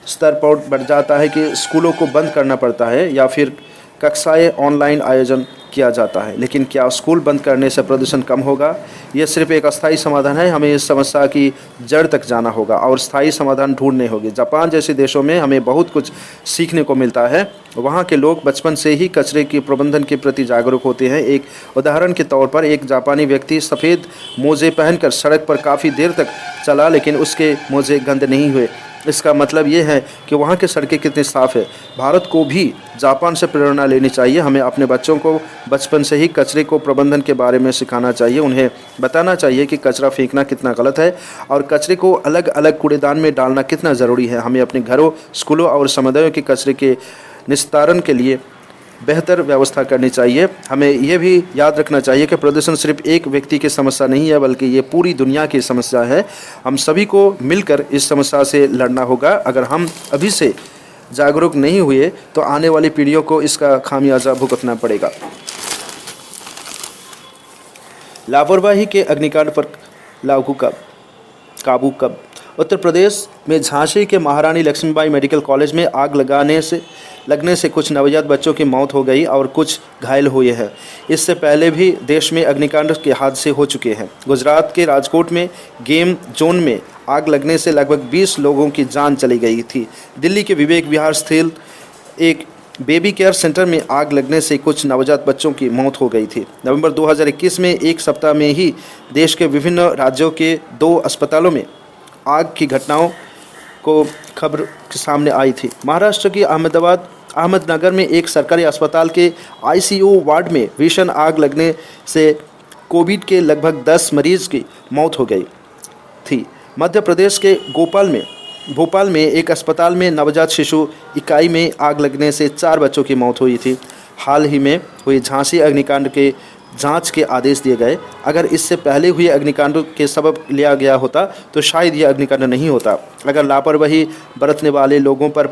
स्तर पर बढ़ जाता है कि स्कूलों को बंद करना पड़ता है या फिर कक्षाएं ऑनलाइन आयोजन किया जाता है। लेकिन क्या स्कूल बंद करने से प्रदूषण कम होगा? यह सिर्फ एक अस्थायी समाधान है। हमें इस समस्या की जड़ तक जाना होगा और स्थायी समाधान ढूंढने होंगे। जापान जैसे देशों में हमें बहुत कुछ सीखने को मिलता है। वहाँ के लोग बचपन से ही कचरे के प्रबंधन के प्रति जागरूक होते हैं। एक उदाहरण के तौर पर एक जापानी व्यक्ति सफ़ेद मोजे पहनकर सड़क पर काफ़ी देर तक चला, लेकिन उसके मोजे गंदे नहीं हुए। इसका मतलब ये है कि वहाँ की सड़कें कितनी साफ़ है। भारत को भी जापान से प्रेरणा लेनी चाहिए। हमें अपने बच्चों को बचपन से ही कचरे को प्रबंधन के बारे में सिखाना चाहिए। उन्हें बताना चाहिए कि कचरा फेंकना कितना गलत है और कचरे को अलग अलग कूड़ेदान में डालना कितना ज़रूरी है। हमें अपने घरों, स्कूलों और समुदायों के कचरे के निस्तारण के लिए बेहतर व्यवस्था करनी चाहिए। हमें यह भी याद रखना चाहिए कि प्रदूषण सिर्फ एक व्यक्ति की समस्या नहीं है, बल्कि ये पूरी दुनिया की समस्या है। हम सभी को मिलकर इस समस्या से लड़ना होगा। अगर हम अभी से जागरूक नहीं हुए तो आने वाली पीढ़ियों को इसका खामियाजा भुगतना पड़ेगा। लापरवाही के अग्निकांड पर काबू कब? उत्तर प्रदेश में झांसी के महारानी लक्ष्मीबाई मेडिकल कॉलेज में आग लगने से कुछ नवजात बच्चों की मौत हो गई और कुछ घायल हुए हैं। इससे पहले भी देश में अग्निकांड के हादसे हो चुके हैं। गुजरात के राजकोट में गेम जोन में आग लगने से लगभग 20 लोगों की जान चली गई थी। दिल्ली के विवेक विहार स्थित एक बेबी केयर सेंटर में आग लगने से कुछ नवजात बच्चों की मौत हो गई थी। नवंबर 2021 में एक सप्ताह में ही देश के विभिन्न राज्यों के 2 अस्पतालों में आग की घटनाओं को खबर सामने आई थी। महाराष्ट्र की अहमदनगर में एक सरकारी अस्पताल के आईसीयू वार्ड में भीषण आग लगने से कोविड के लगभग 10 मरीज की मौत हो गई थी। मध्य प्रदेश के भोपाल में एक अस्पताल में नवजात शिशु इकाई में आग लगने से 4 बच्चों की मौत हुई थी। हाल ही में हुई झांसी अग्निकांड के जांच के आदेश दिए गए। अगर इससे पहले हुए अग्निकांड के सबब लिया गया होता तो शायद यह अग्निकांड नहीं होता। अगर लापरवाही बरतने वाले लोगों पर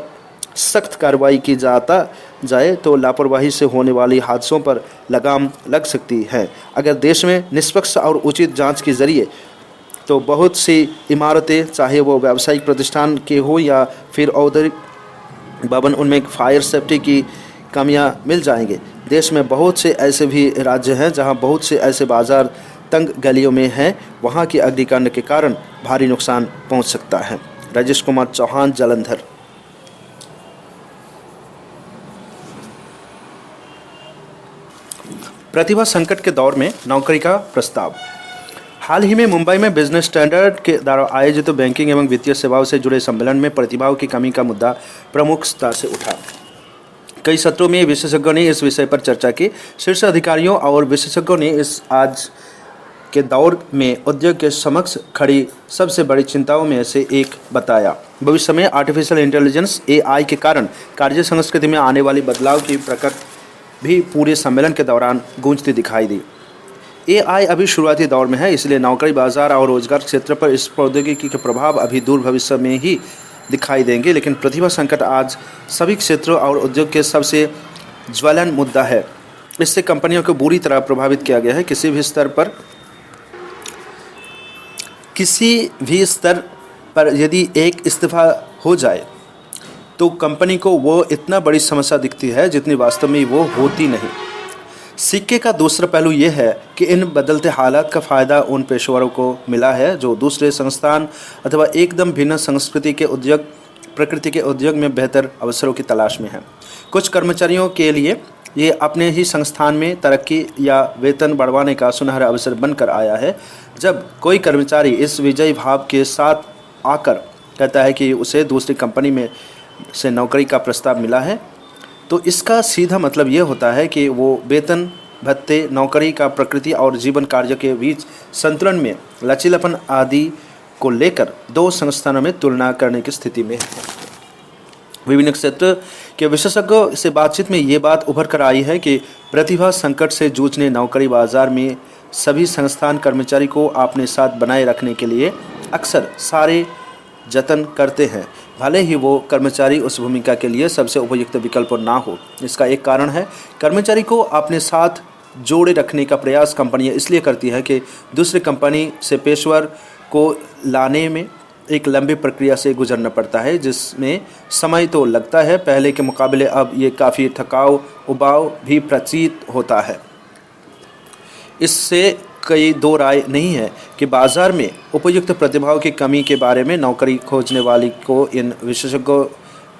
सख्त कार्रवाई की जाए तो लापरवाही से होने वाली हादसों पर लगाम लग सकती है। अगर देश में निष्पक्ष और उचित जांच के जरिए तो बहुत सी इमारतें, चाहे वो व्यावसायिक प्रतिष्ठान के हो या फिर औद्योगिक भवन, उनमें फायर सेफ्टी की कमियां मिल जाएंगे। देश में बहुत से ऐसे भी राज्य हैं जहां बहुत से ऐसे बाजार तंग गलियों में हैं, वहां की अग्निकांड के कारण भारी नुकसान पहुंच सकता है। राजेश कुमार चौहान, जालंधर। प्रतिभा संकट के दौर में नौकरी का प्रस्ताव। हाल ही में मुंबई में बिजनेस स्टैंडर्ड के द्वारा आयोजित बैंकिंग एवं वित्तीय सेवाओं से जुड़े सम्मेलन में प्रतिभाओं की कमी का मुद्दा प्रमुखता से उठा। कई सत्रों में विशेषज्ञों ने इस विषय पर चर्चा की। शीर्ष अधिकारियों और विशेषज्ञों ने इस आज के दौर में उद्योग के समक्ष खड़ी सबसे बड़ी चिंताओं में से एक बताया। भविष्य में आर्टिफिशियल इंटेलिजेंस AI के कारण कार्य संस्कृति में आने वाली बदलाव की प्रकट भी पूरे सम्मेलन के दौरान गूंजती दिखाई दी। AI अभी शुरुआती दौर में है, इसलिए नौकरी बाजार और रोजगार क्षेत्र पर इस प्रौद्योगिकी के प्रभाव अभी दूर भविष्य में ही दिखाई देंगे। लेकिन प्रतिभा संकट आज सभी क्षेत्रों और उद्योग के सबसे ज्वलन मुद्दा है। इससे कंपनियों को बुरी तरह प्रभावित किया गया है। किसी भी स्तर पर यदि एक इस्तीफा हो जाए तो कंपनी को वो इतना बड़ी समस्या दिखती है जितनी वास्तव में वो होती नहीं। सिक्के का दूसरा पहलू ये है कि इन बदलते हालात का फ़ायदा उन पेशेवरों को मिला है जो दूसरे संस्थान अथवा एकदम भिन्न संस्कृति के प्रकृति के उद्योग में बेहतर अवसरों की तलाश में हैं। कुछ कर्मचारियों के लिए ये अपने ही संस्थान में तरक्की या वेतन बढ़वाने का सुनहरा अवसर बनकर आया है। जब कोई कर्मचारी इस विजयी भाव के साथ आकर कहता है कि उसे दूसरी कंपनी में से नौकरी का प्रस्ताव मिला है, तो इसका सीधा मतलब ये होता है कि वो वेतन, भत्ते, नौकरी का प्रकृति और जीवन कार्य के बीच संतुलन में लचीलापन आदि को लेकर 2 संस्थानों में तुलना करने की स्थिति में है। विभिन्न क्षेत्र के विशेषज्ञों से बातचीत में ये बात उभर कर आई है कि प्रतिभा संकट से जूझने नौकरी बाजार में सभी संस्थान कर्मचारी को अपने साथ बनाए रखने के लिए अक्सर सारे जतन करते हैं, भले ही वो कर्मचारी उस भूमिका के लिए सबसे उपयुक्त विकल्प ना हो। इसका एक कारण है, कर्मचारी को अपने साथ जोड़े रखने का प्रयास कंपनियां इसलिए करती है कि दूसरी कंपनी से पेशेवर को लाने में एक लंबी प्रक्रिया से गुजरना पड़ता है, जिसमें समय तो लगता है। पहले के मुकाबले अब ये काफ़ी थकाऊ उबाऊ भी प्रतीत होता है। इससे कई दो राय नहीं है कि बाजार में उपयुक्त प्रतिभाओं की कमी के बारे में नौकरी खोजने वाली को इन विशेषज्ञों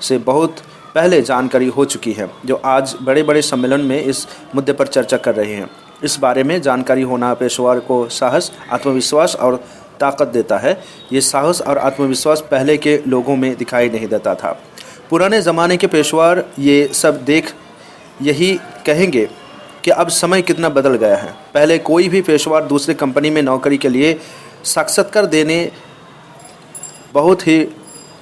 से बहुत पहले जानकारी हो चुकी है, जो आज बड़े बड़े सम्मेलन में इस मुद्दे पर चर्चा कर रहे हैं। इस बारे में जानकारी होना पेशेवर को साहस, आत्मविश्वास और ताकत देता है। ये साहस और आत्मविश्वास पहले के लोगों में दिखाई नहीं देता था। पुराने ज़माने के पेशेवर ये सब देख यही कहेंगे कि अब समय कितना बदल गया है। पहले कोई भी पेशेवर दूसरी कंपनी में नौकरी के लिए साक्षात्कार देने बहुत ही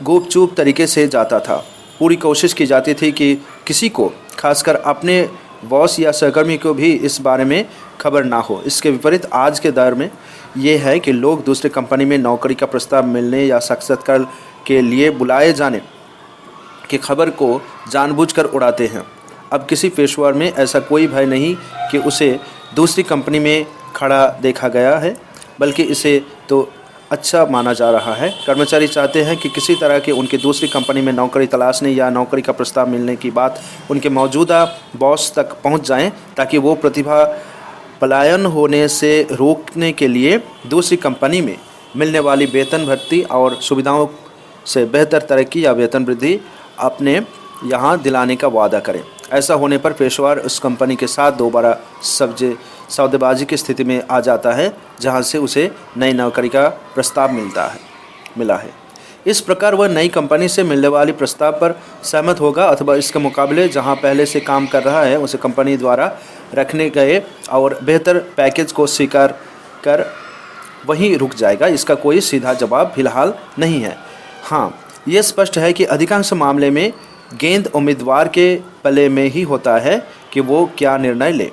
गुपचुप तरीके से जाता था। पूरी कोशिश की जाती थी कि किसी को, खासकर अपने बॉस या सहकर्मी को भी इस बारे में खबर ना हो। इसके विपरीत आज के दौर में ये है कि लोग दूसरी कंपनी में नौकरी का प्रस्ताव मिलने या साक्षात्कार के लिए बुलाए जाने की खबर को जानबूझकर उड़ाते हैं। अब किसी पेशेवर में ऐसा कोई भय नहीं कि उसे दूसरी कंपनी में खड़ा देखा गया है, बल्कि इसे तो अच्छा माना जा रहा है। कर्मचारी चाहते हैं कि किसी तरह की उनकी दूसरी कंपनी में नौकरी तलाशने या नौकरी का प्रस्ताव मिलने की बात उनके मौजूदा बॉस तक पहुंच जाएं, ताकि वो प्रतिभा पलायन होने से रोकने के लिए दूसरी कंपनी में मिलने वाली वेतन भत्ती और सुविधाओं से बेहतर तरक्की या वेतन वृद्धि अपने यहाँ दिलाने का वादा करें। ऐसा होने पर पेशेवर उस कंपनी के साथ दोबारा सौदेबाजी की स्थिति में आ जाता है, जहां से उसे नई नौकरी का प्रस्ताव मिला है। इस प्रकार वह नई कंपनी से मिलने वाली प्रस्ताव पर सहमत होगा, अथवा इसके मुकाबले जहां पहले से काम कर रहा है उसे कंपनी द्वारा रखने गए और बेहतर पैकेज को स्वीकार कर वहीं रुक जाएगा। इसका कोई सीधा जवाब फिलहाल नहीं है। हाँ, ये स्पष्ट है कि अधिकांश मामले में गेंद उम्मीदवार के पले में ही होता है कि वो क्या निर्णय ले।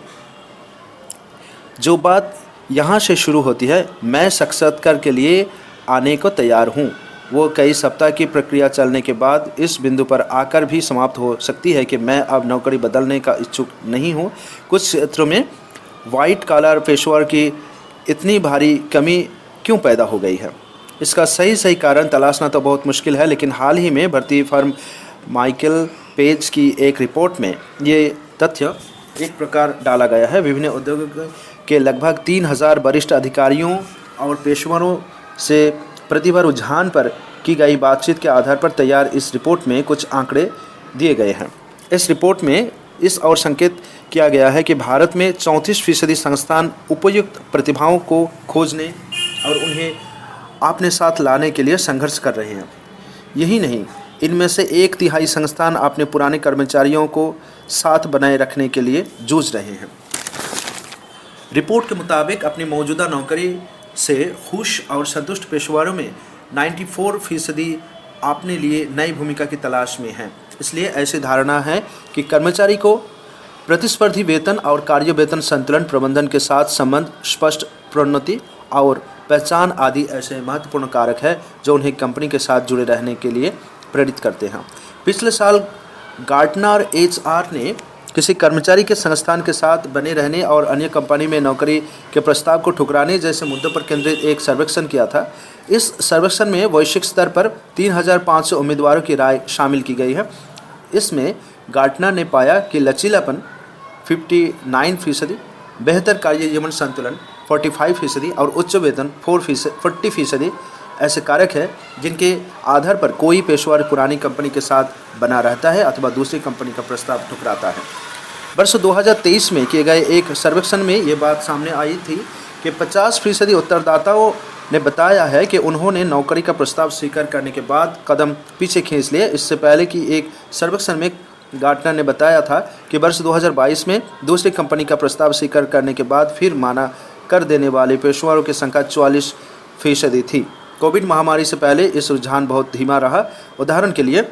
जो बात यहाँ से शुरू होती है, मैं साक्षात्कार के लिए आने को तैयार हूँ, वो कई सप्ताह की प्रक्रिया चलने के बाद इस बिंदु पर आकर भी समाप्त हो सकती है कि मैं अब नौकरी बदलने का इच्छुक नहीं हूँ। कुछ क्षेत्रों में वाइट कॉलर पेशेवर की इतनी भारी कमी क्यों पैदा हो गई है, इसका सही कारण तलाशना तो बहुत मुश्किल है। लेकिन हाल ही में भर्ती फर्म माइकल पेज की एक रिपोर्ट में ये तथ्य एक प्रकार डाला गया है। विभिन्न उद्योगों के लगभग 3000 वरिष्ठ अधिकारियों और पेशेवरों से प्रतिभा रुझान पर की गई बातचीत के आधार पर तैयार इस रिपोर्ट में कुछ आंकड़े दिए गए हैं। इस रिपोर्ट में इस और संकेत किया गया है कि भारत में 34% संस्थान उपयुक्त प्रतिभाओं को खोजने और उन्हें अपने साथ लाने के लिए संघर्ष कर रहे हैं। यही नहीं, इनमें से 1/3 संस्थान अपने पुराने कर्मचारियों को साथ बनाए रखने के लिए जूझ रहे हैं। रिपोर्ट के मुताबिक अपनी मौजूदा नौकरी से खुश और संतुष्ट पेशेवरों में 94% अपने लिए नई भूमिका की तलाश में हैं। इसलिए ऐसी धारणा है कि कर्मचारी को प्रतिस्पर्धी वेतन और कार्य वेतन संतुलन, प्रबंधन के साथ संबंध, स्पष्ट प्रोन्नति और पहचान आदि ऐसे महत्वपूर्ण कारक है जो उन्हें कंपनी के साथ जुड़े रहने के लिए प्रेरित करते हैं। पिछले साल गार्टनर HR ने किसी कर्मचारी के संस्थान के साथ बने रहने और अन्य कंपनी में नौकरी के प्रस्ताव को ठुकराने जैसे मुद्दों पर केंद्रित एक सर्वेक्षण किया था। इस सर्वेक्षण में वैश्विक स्तर पर 3500 उम्मीदवारों की राय शामिल की गई है। इसमें गार्टनर ने पाया कि लचीलापन 59%, बेहतर कार्य जीवन संतुलन 45% और उच्च वेतन 40% ऐसे कारक हैं जिनके आधार पर कोई पेशेवर पुरानी कंपनी के साथ बना रहता है अथवा दूसरी कंपनी का प्रस्ताव ठुकराता है। वर्ष 2023 में किए गए एक सर्वेक्षण में ये बात सामने आई थी कि 50% उत्तरदाताओं ने बताया है कि उन्होंने नौकरी का प्रस्ताव स्वीकार करने के बाद कदम पीछे खींच लिए। इससे पहले की एक सर्वेक्षण में गार्टनर ने बताया था कि वर्ष 2022 में दूसरी कंपनी का प्रस्ताव स्वीकार करने के बाद फिर माना कर देने वाले पेशेवरों की संख्या 44% थी। कोविड महामारी से पहले इस रुझान बहुत धीमा रहा। उदाहरण के लिए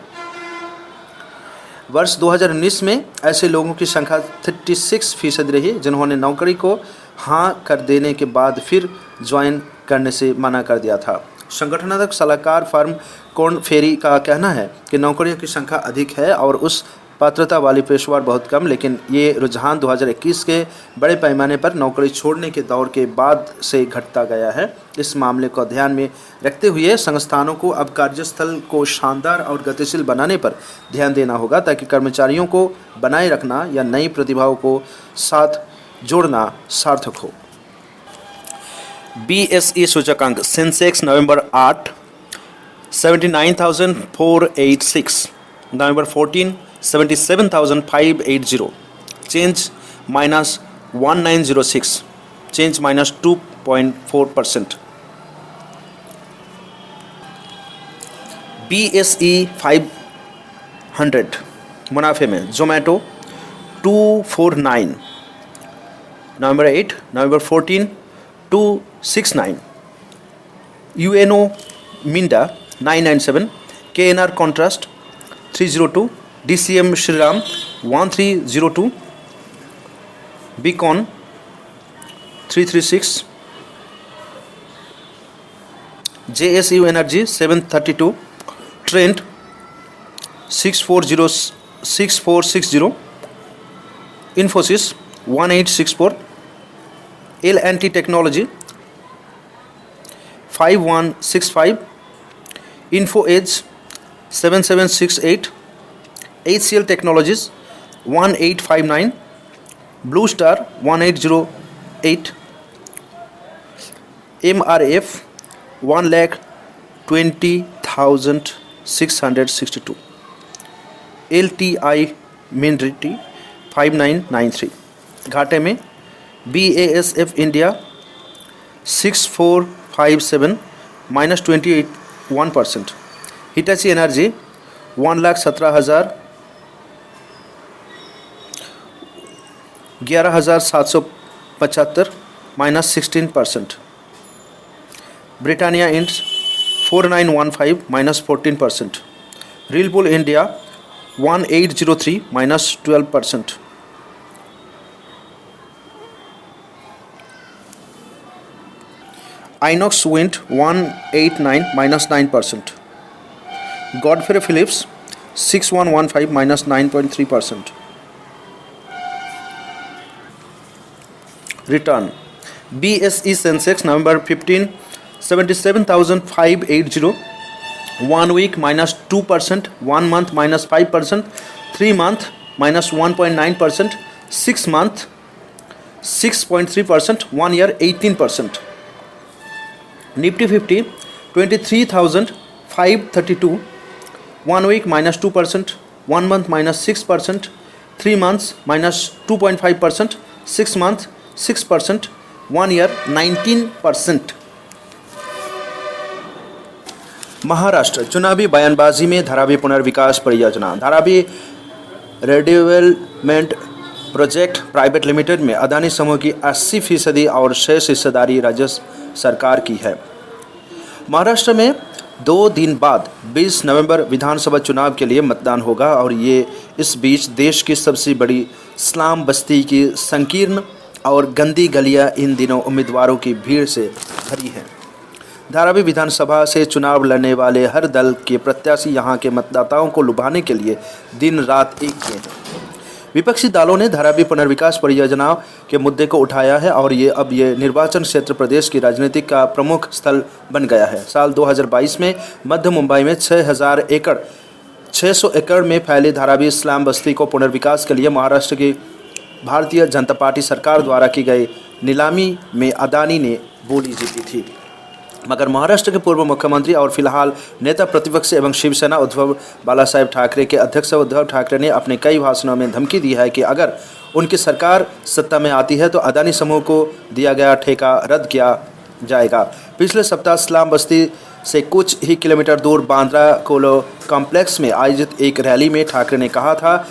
वर्ष 2019 में ऐसे लोगों की संख्या 36% रही जिन्होंने नौकरी को हाँ कर देने के बाद फिर ज्वाइन करने से मना कर दिया था। संगठनात्मक सलाहकार फर्म कॉर्न फेरी का कहना है कि नौकरियों की संख्या अधिक है और उस पात्रता वाली पेशेवर बहुत कम, लेकिन ये रुझान 2021 के बड़े पैमाने पर नौकरी छोड़ने के दौर के बाद से घटता गया है। इस मामले को ध्यान में रखते हुए संस्थानों को अब कार्यस्थल को शानदार और गतिशील बनाने पर ध्यान देना होगा ताकि कर्मचारियों को बनाए रखना या नई प्रतिभाओं को साथ जोड़ना सार्थक हो। BSE सूचकांक सेंसेक्स नवंबर 8 79,486, नवंबर 14 77,580, चेंज -1906, चेंज -2.4%। BSE 500 मुनाफे में जोमेटो 249, नवंबर 8 नवंबर 14 269, UNO Minda 997, KNR contrast 302, DCM Shriram 1302, बीकॉन 336, JSU energy 732, Trent 6460, Infosys 1864, L&T technology 5165, info edge 7768, HCL technologies 1859, blue star 1808, MRF 1,20,662, LTI मिनरिटी 5993। घाटे में BASF India 6457 -21%, Hitachi energy 1,17,000 11,775 -16%, Britannia Inds 4915 -14%, Whirlpool India 1803 -12%, Inox Wind 189 -9%, Godfrey Phillips 6115 -9.3%। Return BSE Sensex नवंबर 15 77,580, 1 week -2%, 1 month -5%, 3 month -1.9%, 6 month 6.3%, 1 year 18%। Nifty 50 23,532, 1 week -2%, 1 month -6%, 3 months -2.5%, 6 month 6%, 1 year 19%। Maharashtra चुनावी बयानबाजी में धारावी पुनर्विकास परियोजना, Dharavi redevelopment project private limited में अदानी समूह की 80% और शेष हिस्सेदारी राज्य सरकार की है। महाराष्ट्र में 2 दिन बाद 20 नवंबर विधानसभा चुनाव के लिए मतदान होगा और ये इस बीच देश की सबसे बड़ी स्लम बस्ती की संकीर्ण और गंदी गलियां इन दिनों उम्मीदवारों की भीड़ से भरी हैं। धारावी विधानसभा से चुनाव लड़ने वाले हर दल के प्रत्याशी यहां के मतदाताओं को लुभाने के लिए दिन रात एक किए हैं। विपक्षी दलों ने धारावी पुनर्विकास परियोजना के मुद्दे को उठाया है और ये निर्वाचन क्षेत्र प्रदेश की राजनीति का प्रमुख स्थल बन गया है। साल 2022 में मध्य मुंबई में 600 एकड़ में फैली धारावी स्लम बस्ती को पुनर्विकास के लिए महाराष्ट्र की भारतीय जनता पार्टी सरकार द्वारा की गई नीलामी में अदानी ने बोली जीती थी, मगर महाराष्ट्र के पूर्व मुख्यमंत्री और फिलहाल नेता प्रतिपक्ष एवं शिवसेना उद्धव बालासाहेब ठाकरे के अध्यक्ष उद्धव ठाकरे ने अपने कई भाषणों में धमकी दी है कि अगर उनकी सरकार सत्ता में आती है तो अदानी समूह को दिया गया ठेका रद्द किया जाएगा। पिछले सप्ताह स्लम बस्ती से कुछ ही किलोमीटर दूर बांद्रा कोलो कॉम्प्लेक्स में आयोजित एक रैली में ठाकरे ने कहा था,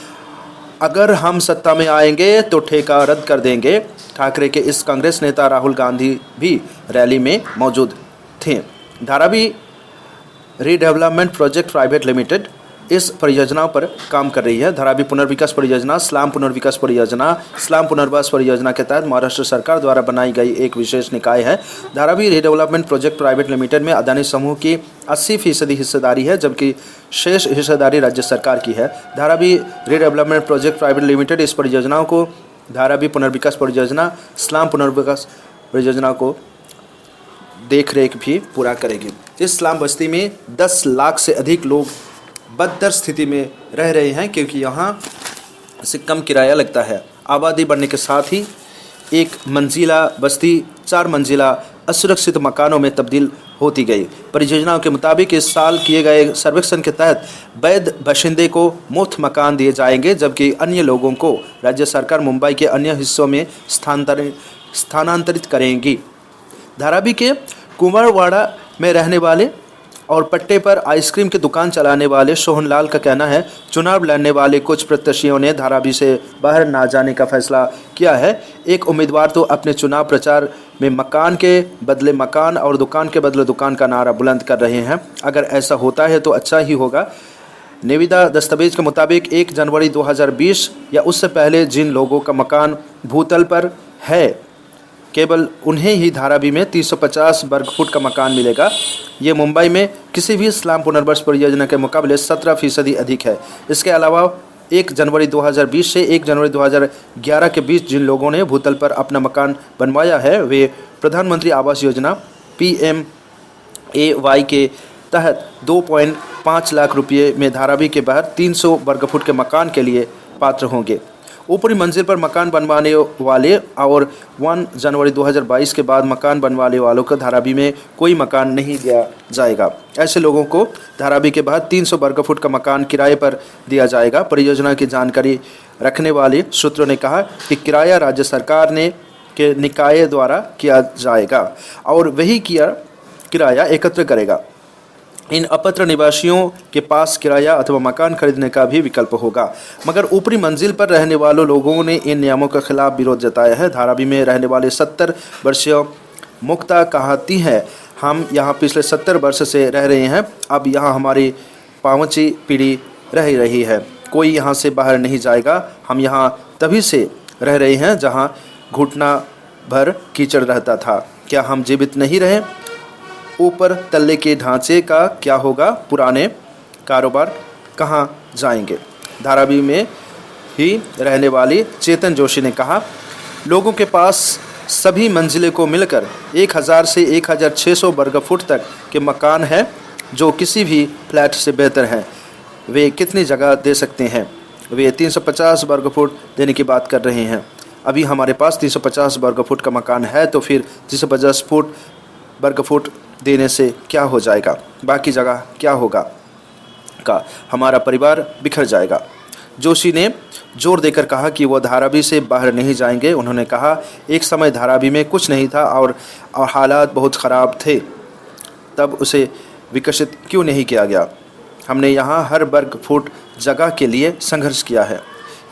अगर हम सत्ता में आएंगे तो ठेका रद्द कर देंगे। ठाकरे के इस कांग्रेस नेता राहुल गांधी भी रैली में मौजूद थे। Dharavi redevelopment project private limited इस परियोजनाओं पर काम कर रही है। धारावी पुनर्विकास परियोजना, स्लाम पुनर्विकास परियोजना, स्लाम पुनर्वास परियोजना के तहत महाराष्ट्र सरकार द्वारा बनाई गई एक विशेष निकाय है। Dharavi redevelopment project private limited में अदानी समूह की 80% हिस्सेदारी है, जबकि शेष हिस्सेदारी राज्य सरकार की है। Dharavi redevelopment project private limited इस परियोजनाओं को धारावी पुनर्विकास परियोजना, स्लाम पुनर्विकास परियोजना को देख रेख भी पूरा करेगी। इस स्लाम बस्ती में 10 लाख से अधिक लोग बदतर स्थिति में रह रहे हैं, क्योंकि यहाँ से कम किराया लगता है। आबादी बढ़ने के साथ ही एक मंजिला बस्ती 4 मंजिला असुरक्षित मकानों में तब्दील होती गई। परियोजनाओं के मुताबिक इस साल किए गए सर्वेक्षण के तहत वैध बाशिंदे को मुफ्त मकान दिए जाएंगे, जबकि अन्य लोगों को राज्य सरकार मुंबई के अन्य हिस्सों में स्थानांतरित करेंगी। धारावी के कुंवरवाड़ा में रहने वाले और पट्टे पर आइसक्रीम की दुकान चलाने वाले सोहनलाल का कहना है, चुनाव लड़ने वाले कुछ प्रत्याशियों ने धारावी से बाहर ना जाने का फैसला किया है। एक उम्मीदवार तो अपने चुनाव प्रचार में मकान के बदले मकान और दुकान के बदले दुकान का नारा बुलंद कर रहे हैं। अगर ऐसा होता है तो अच्छा ही होगा। निविदा दस्तावेज के मुताबिक 1 जनवरी 2020 या उससे पहले जिन लोगों का मकान भूतल पर है, केवल उन्हें ही धारावी में 350 वर्ग फुट का मकान मिलेगा। ये मुंबई में किसी भी स्लाम पुनर्वास परियोजना के मुकाबले 17% अधिक है। इसके अलावा 1 जनवरी 2020 से 1 जनवरी 2011 के बीच जिन लोगों ने भूतल पर अपना मकान बनवाया है, वे प्रधानमंत्री आवास योजना PMAY के तहत 2.5 लाख रुपये में धारावी के बाहर 300 वर्ग फुट के मकान के लिए पात्र होंगे। ऊपरी मंजिल पर मकान बनवाने वाले और 1 जनवरी 2022 के बाद मकान बनवाने वालों को धारावी में कोई मकान नहीं दिया जाएगा। ऐसे लोगों को धारावी के बाद 300 वर्ग फुट का मकान किराए पर दिया जाएगा। परियोजना की जानकारी रखने वाले सूत्रों ने कहा कि किराया राज्य सरकार के निकाय द्वारा किया जाएगा और वही किराया एकत्र करेगा। इन अपात्र निवासियों के पास किराया अथवा मकान खरीदने का भी विकल्प होगा, मगर ऊपरी मंजिल पर रहने वालों लोगों ने इन नियमों के खिलाफ विरोध जताया है। धारावी में रहने वाले 70 वर्षीय मुक्ता कहती है, हम यहाँ पिछले 70 वर्ष से रह रहे हैं। अब यहाँ हमारी 5वीं पीढ़ी रह रही है। कोई यहाँ से बाहर नहीं जाएगा। हम यहाँ तभी से रह रहे हैं जहाँ घुटना भर कीचड़ रहता था। क्या हम जीवित नहीं रहे? ऊपर तल्ले के ढांचे का क्या होगा? पुराने कारोबार कहाँ जाएंगे? धारावी में ही रहने वाली चेतन जोशी ने कहा, लोगों के पास सभी मंजिले को मिलकर 1000 से 1600 वर्ग फुट तक के मकान है, जो किसी भी फ्लैट से बेहतर हैं। वे कितनी जगह दे सकते हैं? वे 350 वर्ग फुट देने की बात कर रहे हैं। अभी हमारे पास 350 वर्ग फुट का मकान है, तो फिर 350 वर्ग फुट देने से क्या हो जाएगा? बाकी जगह क्या होगा? हमारा परिवार बिखर जाएगा। जोशी ने जोर देकर कहा कि वो धारावी से बाहर नहीं जाएंगे। उन्होंने कहा, एक समय धारावी में कुछ नहीं था और हालात बहुत ख़राब थे, तब उसे विकसित क्यों नहीं किया गया? हमने यहाँ हर वर्ग फुट जगह के लिए संघर्ष किया है,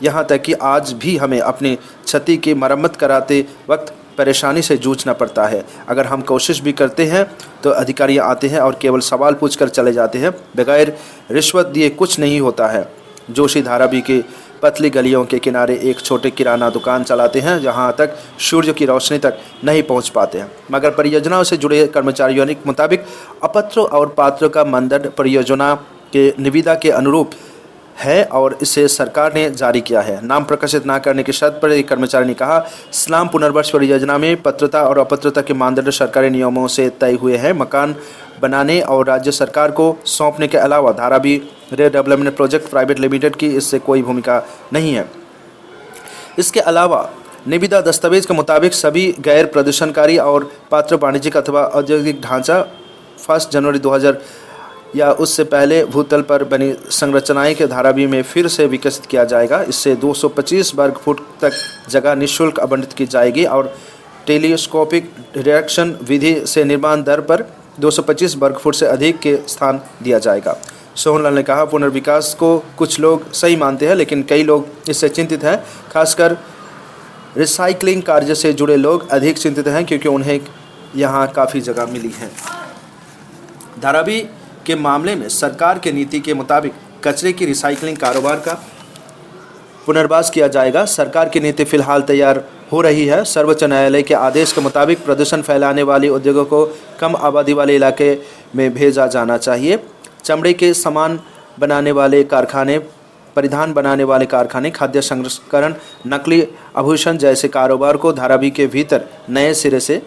यहाँ तक कि आज भी हमें अपनी क्षति की मरम्मत कराते वक्त परेशानी से जूझना पड़ता है। अगर हम कोशिश भी करते हैं तो अधिकारी आते हैं और केवल सवाल पूछकर चले जाते हैं। बगैर रिश्वत दिए कुछ नहीं होता है। जोशी धारावी के पतली गलियों के किनारे एक छोटे किराना दुकान चलाते हैं, जहां तक सूर्य की रोशनी तक नहीं पहुंच पाते हैं। मगर परियोजनाओं से जुड़े कर्मचारियों के मुताबिक अपात्र और पात्र का मानदंड परियोजना के निविदा के अनुरूप है और इसे सरकार ने जारी किया है। नाम प्रकाशित न करने की शर्त पर एक कर्मचारी ने कहा, स्लाम पुनर्वास परियोजना में पात्रता और अपात्रता के मानदंड सरकारी नियमों से तय हुए हैं। मकान बनाने और राज्य सरकार को सौंपने के अलावा Dharavi redevelopment project private limited की इससे कोई भूमिका नहीं है। इसके अलावा निविदा दस्तावेज के मुताबिक सभी गैर प्रदूषणकारी और पात्र वाणिज्यिक अथवा औद्योगिक ढांचा 1 जनवरी 2000 या उससे पहले भूतल पर बनी संरचनाएं के धारावी में फिर से विकसित किया जाएगा। इससे 225 वर्ग फुट तक जगह निःशुल्क आवंटित की जाएगी और टेलीस्कोपिक रिडक्शन विधि से निर्माण दर पर 225 वर्ग फुट से अधिक के स्थान दिया जाएगा। सोहनलाल ने कहा, पुनर्विकास को कुछ लोग सही मानते हैं, लेकिन कई लोग इससे चिंतित हैं। खासकर रिसाइकलिंग कार्य से जुड़े लोग अधिक चिंतित हैं, क्योंकि उन्हें यहाँ काफ़ी जगह मिली है। धारावी के मामले में सरकार के नीति के मुताबिक कचरे की रिसाइकलिंग कारोबार का पुनर्वास किया जाएगा। सरकार की नीति फिलहाल तैयार हो रही है। सर्वोच्च न्यायालय के आदेश के मुताबिक प्रदूषण फैलाने वाले उद्योगों को कम आबादी वाले इलाके में भेजा जाना चाहिए। चमड़े के सामान बनाने वाले कारखाने, परिधान बनाने वाले कारखाने, खाद्य संस्करण, नकली आभूषण जैसे कारोबार को धारावी के भीतर नए सिरे से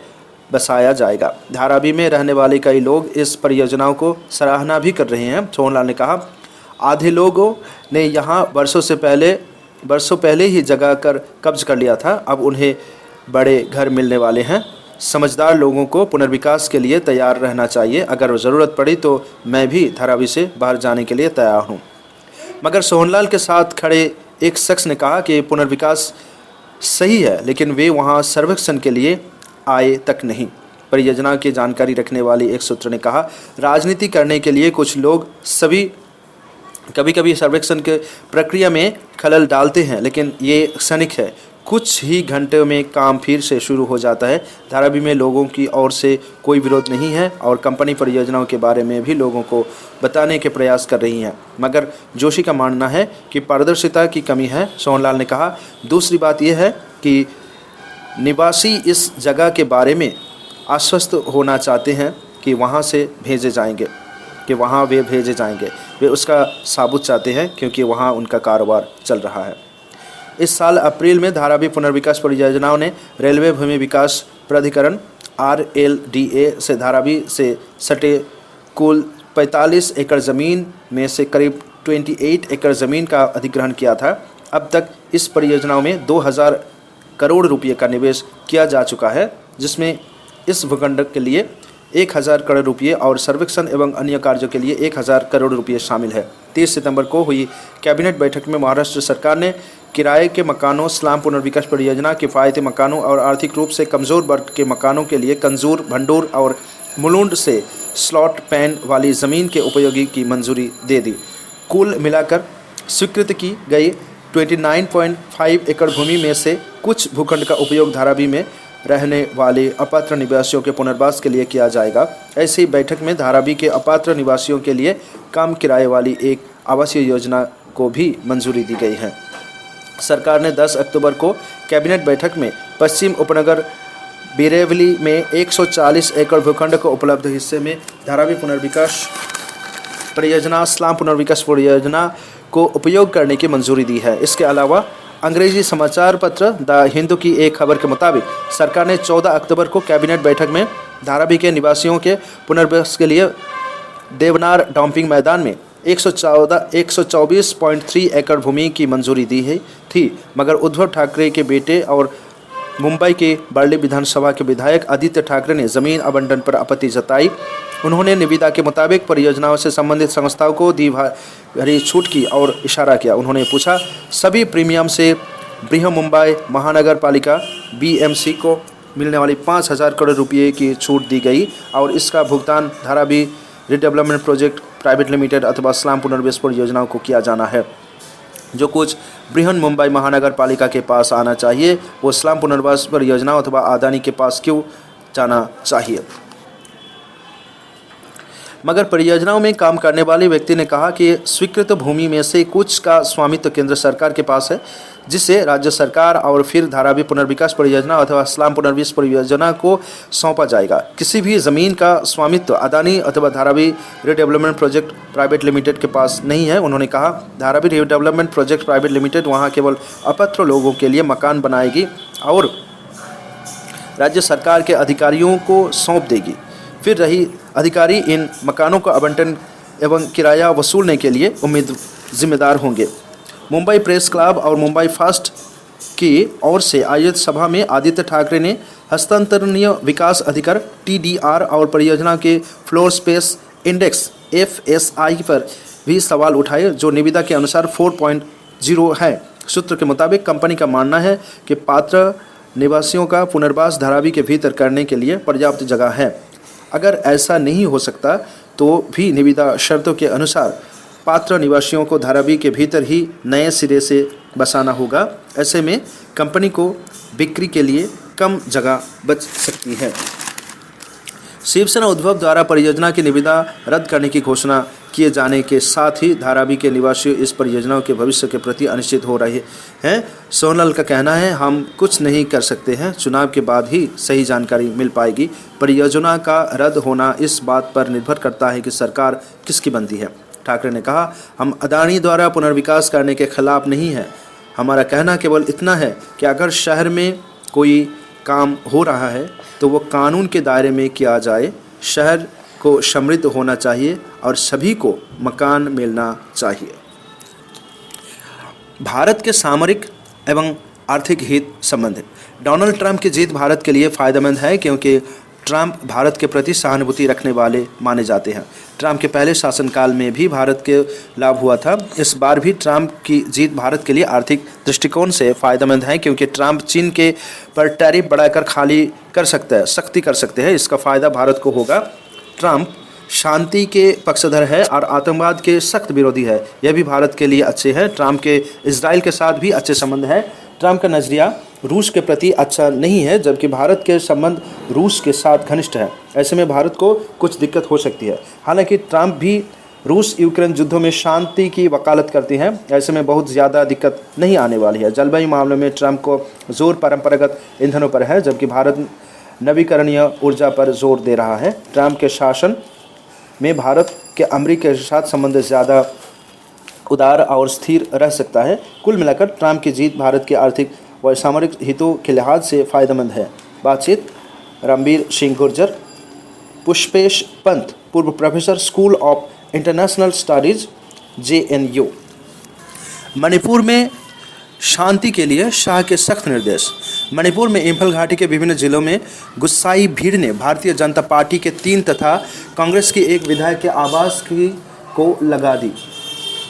बसाया जाएगा। धारावी में रहने वाले कई लोग इस परियोजनाओं को सराहना भी कर रहे हैं। सोहनलाल ने कहा, आधे लोगों ने यहाँ वर्षों पहले ही जगह कर कब्ज कर लिया था। अब उन्हें बड़े घर मिलने वाले हैं। समझदार लोगों को पुनर्विकास के लिए तैयार रहना चाहिए। अगर ज़रूरत पड़ी तो मैं भी धारावी से बाहर जाने के लिए तैयार हूँ। मगर सोहनलाल के साथ खड़े एक शख्स ने कहा कि पुनर्विकास सही है, लेकिन वे वहाँ सर्वेक्षण के लिए आए तक नहीं। परियोजना की जानकारी रखने वाली एक सूत्र ने कहा, राजनीति करने के लिए कुछ लोग कभी कभी सर्वेक्षण के प्रक्रिया में खलल डालते हैं, लेकिन ये क्षणिक है। कुछ ही घंटे में काम फिर से शुरू हो जाता है। धारावी में लोगों की ओर से कोई विरोध नहीं है और कंपनी परियोजनाओं के बारे में भी लोगों को बताने के प्रयास कर रही हैं, मगर जोशी का मानना है कि पारदर्शिता की कमी है। सोहनलाल ने कहा, दूसरी बात यह है कि निवासी इस जगह के बारे में आश्वस्त होना चाहते हैं कि वहाँ वे भेजे जाएंगे। वे उसका साबुत चाहते हैं क्योंकि वहाँ उनका कारोबार चल रहा है। इस साल अप्रैल में धारावी पुनर्विकास परियोजनाओं ने रेलवे भूमि विकास प्राधिकरण RLDA से धारावी से सटे कुल 45 एकड़ ज़मीन में से करीब 28 एकड़ ज़मीन का अधिग्रहण किया था। अब तक इस परियोजनाओं में 2000 करोड़ रुपये का निवेश किया जा चुका है, जिसमें इस भूखंड के लिए 1000 करोड़ रुपये और सर्वेक्षण एवं अन्य कार्यों के लिए 1000 करोड़ रुपये शामिल है। 30 सितंबर को हुई कैबिनेट बैठक में महाराष्ट्र सरकार ने किराए के मकानों, स्लम पुनर्विकास परियोजना, किफ़ायती मकानों और आर्थिक रूप से कमज़ोर वर्ग के मकानों के लिए कंजूर, भंडूर और मुलुंड से स्लॉट पैन वाली ज़मीन के उपयोगी की मंजूरी दे दी। कुल मिलाकर स्वीकृत की गई 29.5 एकड़ भूमि में से कुछ भूखंड का उपयोग धारावी में रहने वाले अपात्र निवासियों के पुनर्वास के लिए किया जाएगा। ऐसी बैठक में धारावी के अपात्र निवासियों के लिए कम किराए वाली एक आवासीय योजना को भी मंजूरी दी गई है। सरकार ने 10 अक्टूबर को कैबिनेट बैठक में पश्चिम उपनगर बिरेवली में 140 एकड़ भूखंड को उपलब्ध हिस्से में धारावी पुनर्विकास परियोजना, स्लम पुनर्विकास परियोजना को उपयोग करने की मंजूरी दी है। इसके अलावा अंग्रेजी समाचार पत्र द हिंदू की एक खबर के मुताबिक सरकार ने 14 अक्टूबर को कैबिनेट बैठक में धारावी के निवासियों के पुनर्वास के लिए देवनार डंपिंग मैदान में 124.3 एकड़ भूमि की मंजूरी दी थी, मगर उद्धव ठाकरे के बेटे और मुंबई के बार्ली विधानसभा के विधायक आदित्य ठाकरे ने जमीन आवंटन पर आपत्ति जताई। उन्होंने निविदा के मुताबिक परियोजनाओं से संबंधित संस्थाओं को दी भारी छूट की और इशारा किया। उन्होंने पूछा, सभी प्रीमियम से बृहन्मुंबई महानगर पालिका BMC को मिलने वाली 5000 करोड़ रुपये की छूट दी गई और इसका भुगतान Dharavi redevelopment project private limited अथवा स्लम पुनर्वास परियोजनाओं को किया जाना है। जो कुछ बृहन्मुंबई महानगर पालिका के पास आना चाहिए वो स्लम पुनर्वास परियोजना अथवा अदानी के पास क्यों जाना चाहिए। मगर परियोजनाओं में काम करने वाले व्यक्ति ने कहा कि स्वीकृत भूमि में से कुछ का स्वामित्व केंद्र सरकार के पास है, जिसे राज्य सरकार और फिर धारावी पुनर्विकास परियोजना अथवा स्लम पुनर्वास परियोजना को सौंपा जाएगा। किसी भी ज़मीन का स्वामित्व अदानी अथवा Dharavi redevelopment project private limited के पास नहीं है। उन्होंने कहा, Dharavi redevelopment project private limited वहाँ केवल अपात्र लोगों के लिए मकान बनाएगी और राज्य सरकार के अधिकारियों को सौंप देगी। फिर रही अधिकारी इन मकानों का आवंटन एवं किराया वसूलने के लिए जिम्मेदार होंगे। मुंबई प्रेस क्लब और मुंबई फास्ट की ओर से आयोजित सभा में आदित्य ठाकरे ने हस्तांतरणीय विकास अधिकार TDR और परियोजना के फ्लोर स्पेस इंडेक्स FSI पर भी सवाल उठाए, जो निविदा के अनुसार 4.0 है। सूत्र के मुताबिक कंपनी का मानना है कि पात्र निवासियों का पुनर्वास धारावी के भीतर करने के लिए पर्याप्त जगह है। अगर ऐसा नहीं हो सकता तो भी निविदा शर्तों के अनुसार पात्र निवासियों को धारावी के भीतर ही नए सिरे से बसाना होगा। ऐसे में कंपनी को बिक्री के लिए कम जगह बच सकती है। शिवसेना उद्धव द्वारा परियोजना की निविदा रद्द करने की घोषणा किए जाने के साथ ही धारावी के निवासियों इस परियोजनाओं के भविष्य के प्रति अनिश्चित हो रहे हैं। सोनल का कहना है, हम कुछ नहीं कर सकते हैं, चुनाव के बाद ही सही जानकारी मिल पाएगी। परियोजना का रद्द होना इस बात पर निर्भर करता है कि सरकार किसकी बनती है। ठाकरे ने कहा, हम अदानी द्वारा पुनर्विकास करने के खिलाफ नहीं हैं। हमारा कहना केवल इतना है कि अगर शहर में कोई काम हो रहा है तो वो कानून के दायरे में किया जाए। शहर को समृद्ध होना चाहिए और सभी को मकान मिलना चाहिए। भारत के सामरिक एवं आर्थिक हित संबंध। डोनाल्ड ट्रंप की जीत भारत के लिए फ़ायदेमंद है क्योंकि ट्रंप भारत के प्रति सहानुभूति रखने वाले माने जाते हैं। ट्रंप के पहले शासनकाल में भी भारत के लाभ हुआ था। इस बार भी ट्रंप की जीत भारत के लिए आर्थिक दृष्टिकोण से फ़ायदेमंद है क्योंकि ट्रंप चीन के पर टैरिफ बढ़ाकर खाली कर सकता है, सख्ती कर सकते हैं। इसका फ़ायदा भारत को होगा। ट्रंप शांति के पक्षधर है और आतंकवाद के सख्त विरोधी है, यह भी भारत के लिए अच्छे है। ट्रंप के इजराइल के साथ भी अच्छे संबंध है। ट्रंप का नज़रिया रूस के प्रति अच्छा नहीं है, जबकि भारत के संबंध रूस के साथ घनिष्ठ है। ऐसे में भारत को कुछ दिक्कत हो सकती है। हालांकि ट्रंप भी रूस यूक्रेन युद्धों में शांति की वकालत करती हैं। ऐसे में बहुत ज़्यादा दिक्कत नहीं आने वाली है। जलवायु मामले में ट्रंप को जोर परंपरागत ईंधनों पर है, जबकि भारत नवीकरणीय ऊर्जा पर जोर दे रहा है। ट्रंप के शासन में भारत के अमेरिका के साथ संबंध ज़्यादा उदार और स्थिर रह सकता है। कुल मिलाकर ट्रंप की जीत भारत के आर्थिक व सामरिक हितों के लिहाज से फ़ायदेमंद है। बातचीत रणबीर सिंह गुर्जर, पुष्पेश पंत, पूर्व professor, school of international studies, JNU। Manipur में शांति के लिए शाह के सख्त निर्देश। मणिपुर में इंफल घाटी के विभिन्न जिलों में गुस्साई भीड़ ने भारतीय जनता पार्टी के 3 तथा कांग्रेस के एक विधायक के आवास को लगा दी।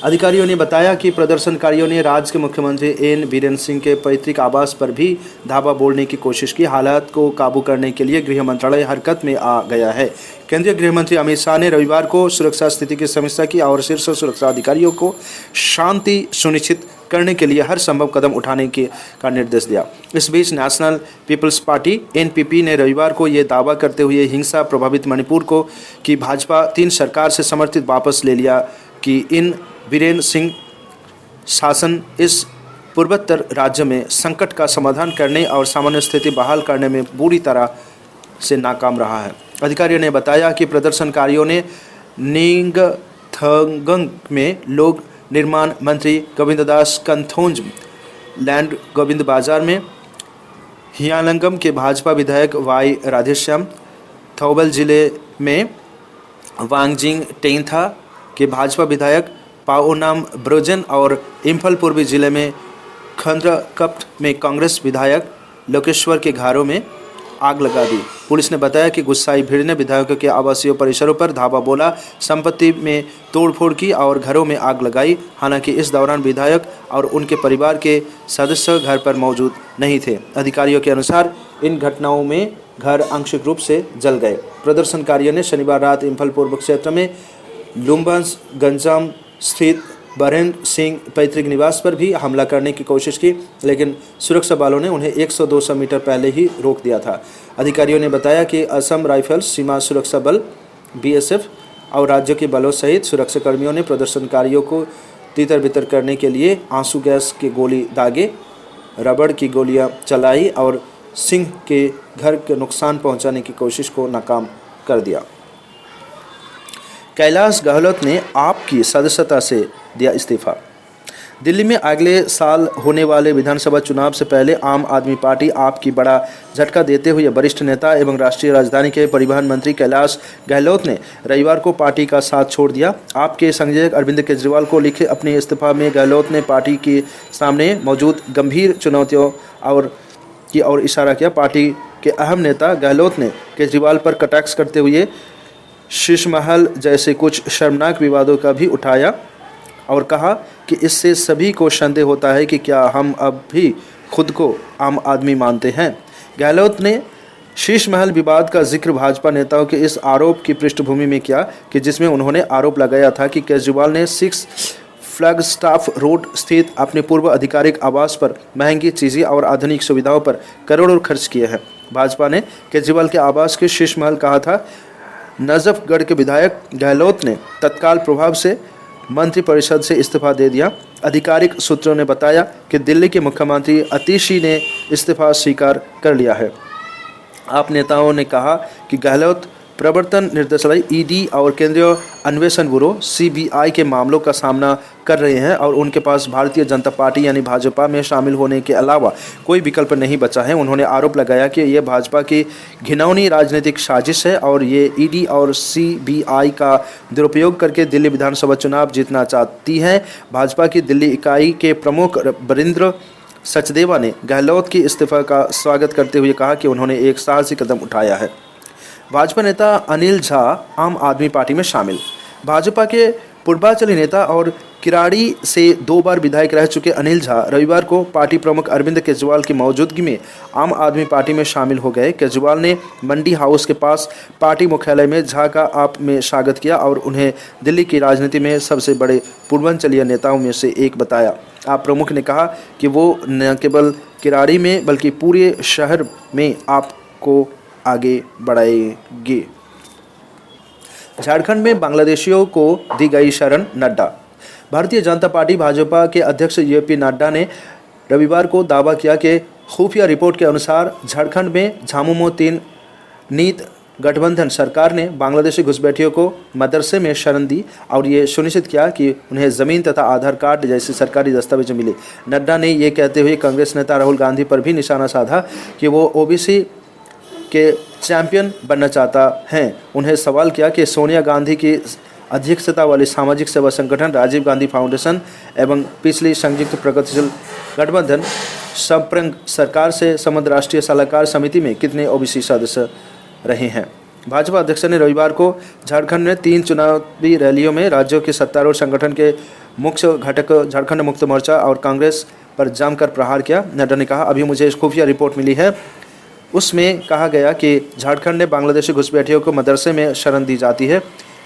अधिकारियों ने बताया कि प्रदर्शनकारियों ने राज्य के मुख्यमंत्री एन बीरेन सिंह के पैतृक आवास पर भी धावा बोलने की कोशिश की। हालात को काबू करने के लिए गृह मंत्रालय हरकत में आ गया है। केंद्रीय गृह मंत्री अमित शाह ने रविवार को सुरक्षा स्थिति की समीक्षा की और शीर्ष सुरक्षा अधिकारियों को शांति सुनिश्चित करने के लिए हर संभव कदम उठाने का निर्देश दिया। इस बीच नेशनल पीपल्स पार्टी NPP ने रविवार को ये दावा करते हुए हिंसा प्रभावित मणिपुर को कि भाजपा 3 सरकार से समर्थित वापस ले लिया कि इन बीरेन सिंह शासन इस पूर्वोत्तर राज्य में संकट का समाधान करने और सामान्य स्थिति बहाल करने में बुरी तरह से नाकाम रहा है। अधिकारियों ने बताया कि प्रदर्शनकारियों ने निंगथंगंग में लोक निर्माण मंत्री गोविंद दास कंथोंज, लैंड गोविंद बाजार में हियालंगम के भाजपा विधायक वाई राधेश्याम, थौबल जिले में वांगजिंग टेंथा के भाजपा विधायक पाओनाम ब्रोजन और इम्फल पूर्वी जिले में खंद्रकप्ट में कांग्रेस विधायक लोकेश्वर के घरों में आग लगा दी। पुलिस ने बताया कि गुस्साई भीड़ ने विधायकों के आवासीय परिसरों पर धावा बोला, संपत्ति में तोड़फोड़ की और घरों में आग लगाई। हालांकि इस दौरान विधायक और उनके परिवार के सदस्य घर पर मौजूद नहीं थे। अधिकारियों के अनुसार इन घटनाओं में घर आंशिक रूप से जल गए। प्रदर्शनकारियों ने शनिवार रात इम्फल पूर्व क्षेत्र में लुम्बंस गंजाम स्थित बरहेंद्र सिंह पैतृक निवास पर भी हमला करने की कोशिश की, लेकिन सुरक्षा बलों ने उन्हें 100-200 मीटर पहले ही रोक दिया था। अधिकारियों ने बताया कि असम राइफल्स, सीमा सुरक्षा बल BSF और राज्यों के बलों सहित सुरक्षाकर्मियों ने प्रदर्शनकारियों को तितर-बितर करने के लिए आंसू गैस के गोली दागे, रबड़ की गोलियां चलाई और सिंह के घर के नुकसान पहुंचाने की कोशिश को नाकाम कर दिया। कैलाश गहलोत ने आप की सदस्यता से दिया इस्तीफा। दिल्ली में अगले साल होने वाले विधानसभा चुनाव से पहले आम आदमी पार्टी आप की बड़ा झटका देते हुए वरिष्ठ नेता एवं राष्ट्रीय राजधानी के परिवहन मंत्री कैलाश गहलोत ने रविवार को पार्टी का साथ छोड़ दिया। आपके संयोजक अरविंद केजरीवाल को लिखे अपने इस्तीफा में गहलोत ने पार्टी के सामने मौजूद गंभीर चुनौतियों की ओर इशारा किया। पार्टी के अहम नेता गहलोत ने केजरीवाल पर कटाक्ष करते हुए शीश महल जैसे कुछ शर्मनाक विवादों का भी उठाया और कहा कि इससे सभी को संदेह होता है कि क्या हम अब भी खुद को आम आदमी मानते हैं। गहलोत ने शीश महल विवाद का जिक्र भाजपा नेताओं के इस आरोप की पृष्ठभूमि में किया कि जिसमें उन्होंने आरोप लगाया था कि केजरीवाल ने 6 फ्लैगस्टाफ रोड स्थित अपने पूर्व आधिकारिक आवास पर महंगी चीज़ें और आधुनिक सुविधाओं पर करोड़ों खर्च किए हैं। भाजपा ने केजरीवाल के आवास के शीश महल कहा था। नजफगढ़ के विधायक गहलोत ने तत्काल प्रभाव से मंत्रिपरिषद से इस्तीफा दे दिया। आधिकारिक सूत्रों ने बताया कि दिल्ली के मुख्यमंत्री अतीशी ने इस्तीफा स्वीकार कर लिया है। आप नेताओं ने कहा कि गहलोत प्रवर्तन निदेशालय ईडी और केंद्रीय अन्वेषण ब्यूरो सीबीआई के मामलों का सामना कर रहे हैं और उनके पास भारतीय जनता पार्टी यानी भाजपा में शामिल होने के अलावा कोई विकल्प नहीं बचा है। उन्होंने आरोप लगाया कि ये भाजपा की घिनौनी राजनीतिक साजिश है और ये ईडी और सीबीआई का दुरुपयोग करके दिल्ली विधानसभा चुनाव जीतना चाहती है। भाजपा की दिल्ली इकाई के प्रमुख वरिंद्र सचदेवा ने गहलोत की इस्तीफा का स्वागत करते हुए कहा कि उन्होंने एक साहसी कदम उठाया है। भाजपा नेता अनिल झा आम आदमी पार्टी में शामिल। भाजपा के पूर्वांचली नेता और किराड़ी से 2 बार विधायक रह चुके अनिल झा रविवार को पार्टी प्रमुख अरविंद केजरीवाल की मौजूदगी में आम आदमी पार्टी में शामिल हो गए। केजरीवाल ने मंडी हाउस के पास पार्टी मुख्यालय में झा का आप में स्वागत किया और उन्हें दिल्ली की राजनीति में सबसे बड़े पूर्वांचलीय नेताओं में से एक बताया। आप प्रमुख ने कहा कि वो न केवल किराड़ी में बल्कि पूरे शहर में आपको आगे बढ़ाएंगे। झारखंड में बांग्लादेशियों को दी गई शरण, नड्डा। भारतीय जनता पार्टी भाजपा के अध्यक्ष जेपी नड्डा ने रविवार को दावा किया कि खुफिया रिपोर्ट के अनुसार झारखंड में झामुमो 3 नीत गठबंधन सरकार ने बांग्लादेशी घुसपैठियों को मदरसे में शरण दी और ये सुनिश्चित किया कि उन्हें ज़मीन तथा आधार कार्ड जैसे सरकारी दस्तावेज मिले। नड्डा ने ये कहते हुए कांग्रेस नेता राहुल गांधी पर भी निशाना साधा कि वो ओबीसी के चैंपियन बनना चाहता है। उन्हें सवाल किया कि सोनिया गांधी की अध्यक्षता वाली सामाजिक सेवा संगठन राजीव गांधी फाउंडेशन एवं पिछली संयुक्त प्रगतिशील गठबंधन संप्रंग सरकार से संबद्ध राष्ट्रीय सलाहकार समिति में कितने ओबीसी सदस्य रहे हैं। भाजपा अध्यक्ष ने रविवार को झारखंड में 3 चुनावी रैलियों में राज्यों के सत्तारूढ़ संगठन के मुख्य घटक झारखंड मुक्ति मोर्चा और कांग्रेस पर जमकर प्रहार किया। नड्डा ने कहा, अभी मुझे खुफिया रिपोर्ट मिली है, उसमें कहा गया कि झारखंड में बांग्लादेशी घुसपैठियों को मदरसे में शरण दी जाती है।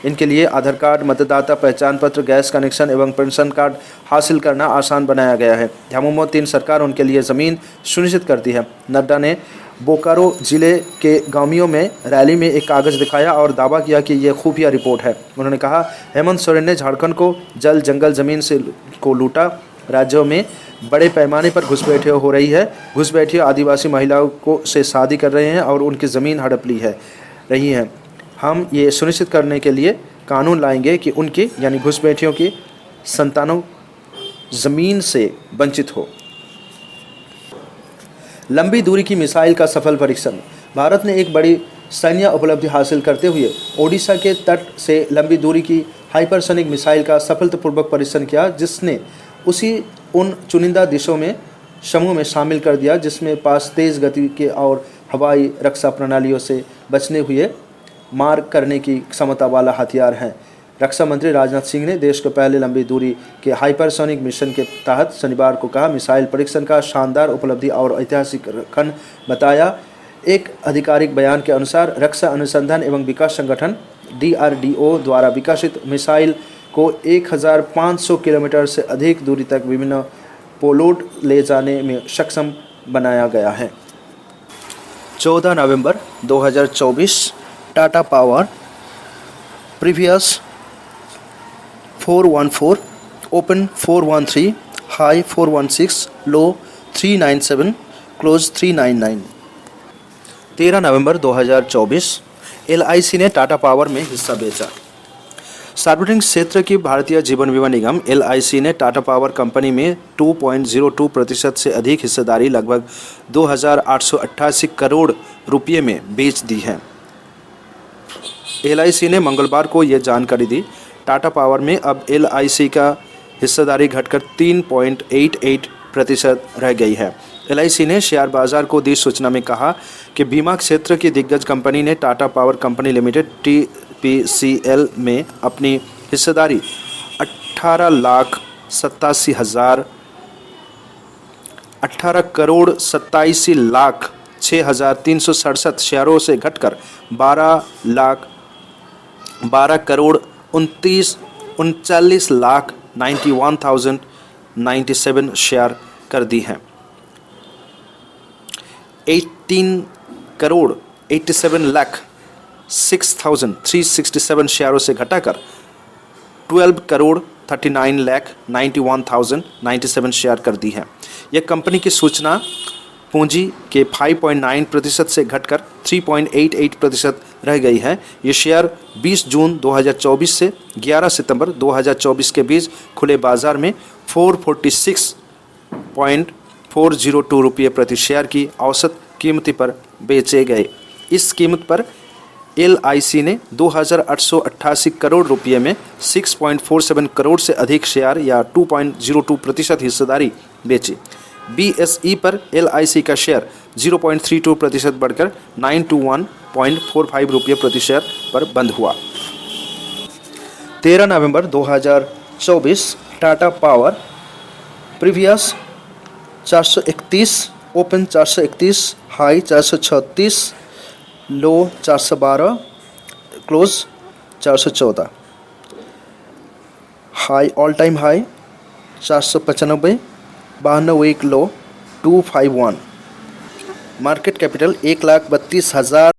इनके लिए आधार कार्ड, मतदाता पहचान पत्र, गैस कनेक्शन एवं पेंशन कार्ड हासिल करना आसान बनाया गया है। झामुमो 3 सरकार उनके लिए ज़मीन सुनिश्चित करती है। नड्डा ने बोकारो जिले के गांवियों में रैली में एक कागज़ दिखाया और दावा किया कि यह खुफिया रिपोर्ट है। उन्होंने कहा, हेमंत सोरेन ने झारखंड को जल जंगल ज़मीन से को लूटा। राज्यों में बड़े पैमाने पर घुसपैठियों हो रही है। घुसपैठियों आदिवासी महिलाओं को से शादी कर रहे हैं और उनकी ज़मीन हड़प ली है रही हैं। हम ये सुनिश्चित करने के लिए कानून लाएंगे कि उनकी यानी घुसपैठियों की संतानों ज़मीन से वंचित हो। लंबी दूरी की मिसाइल का सफल परीक्षण। भारत ने एक बड़ी सैन्य उपलब्धि हासिल करते हुए ओडिशा के तट से लंबी दूरी की हाइपरसोनिक मिसाइल का सफलतापूर्वक परीक्षण किया, जिसने उन चुनिंदा देशों में समूह में शामिल कर दिया जिसमें पास तेज़ गति के और हवाई रक्षा प्रणालियों से बचने हुए मार करने की क्षमता वाला हथियार हैं। रक्षा मंत्री राजनाथ सिंह ने देश को पहले लंबी दूरी के हाइपरसोनिक मिशन के तहत शनिवार को कहा, मिसाइल परीक्षण का शानदार उपलब्धि और ऐतिहासिक क्षण बताया। एक आधिकारिक बयान के अनुसार रक्षा अनुसंधान एवं विकास संगठन DRDO द्वारा विकसित मिसाइल को 1500 किलोमीटर से अधिक दूरी तक विभिन्न पेलोड ले जाने में सक्षम बनाया गया है। 14 नवंबर 2024 Tata power previous 414, open 413, high 416, लो 397, क्लोज 399। 13 नवंबर 2024 LIC ने टाटा पावर में हिस्सा बेचा। सार्वजनिक क्षेत्र की भारतीय जीवन बीमा निगम LIC ने टाटा पावर कंपनी में 2.02% से अधिक हिस्सेदारी लगभग 2,888 करोड़ रुपये में बेच दी है। LIC ने मंगलवार को यह जानकारी दी। टाटा पावर में अब LIC का हिस्सेदारी घटकर 3.88% रह गई है। LIC ने शेयर बाजार को दी सूचना में कहा कि बीमा क्षेत्र की दिग्गज कंपनी ने Tata power company limited TPCL में अपनी हिस्सेदारी 18 करोड़ 87 लाख 6,367 शेयरों से घटकर 12 करोड़ 39 लाख 91,097 शेयर कर दी हैं। 18 करोड़ 87 लाख 6,367 शेयरों से घटाकर 12,39,91,097 शेयर कर दी है। यह कंपनी की सूचना पूंजी के 5.9% से घटकर 3.88% रह गई है। ये शेयर 20 जून 2024 से 11 सितंबर 2024 के बीच खुले बाजार में 446.402 रुपये प्रति शेयर की औसत कीमत पर बेचे गए। इस कीमत पर LIC ने 2,888 करोड़ रुपये में 6.47 करोड़ से अधिक शेयर या 2.02% हिस्सेदारी बेची। BSE पर LIC का शेयर 0.32% बढ़कर 921.45 रुपये प्रति शेयर पर बंद हुआ। 13 नवंबर 2024 Tata power previous 431, open 431, high 436, लो 412, close 414। High all time high 495, 92 एक लो 251। Market capital 1,32,000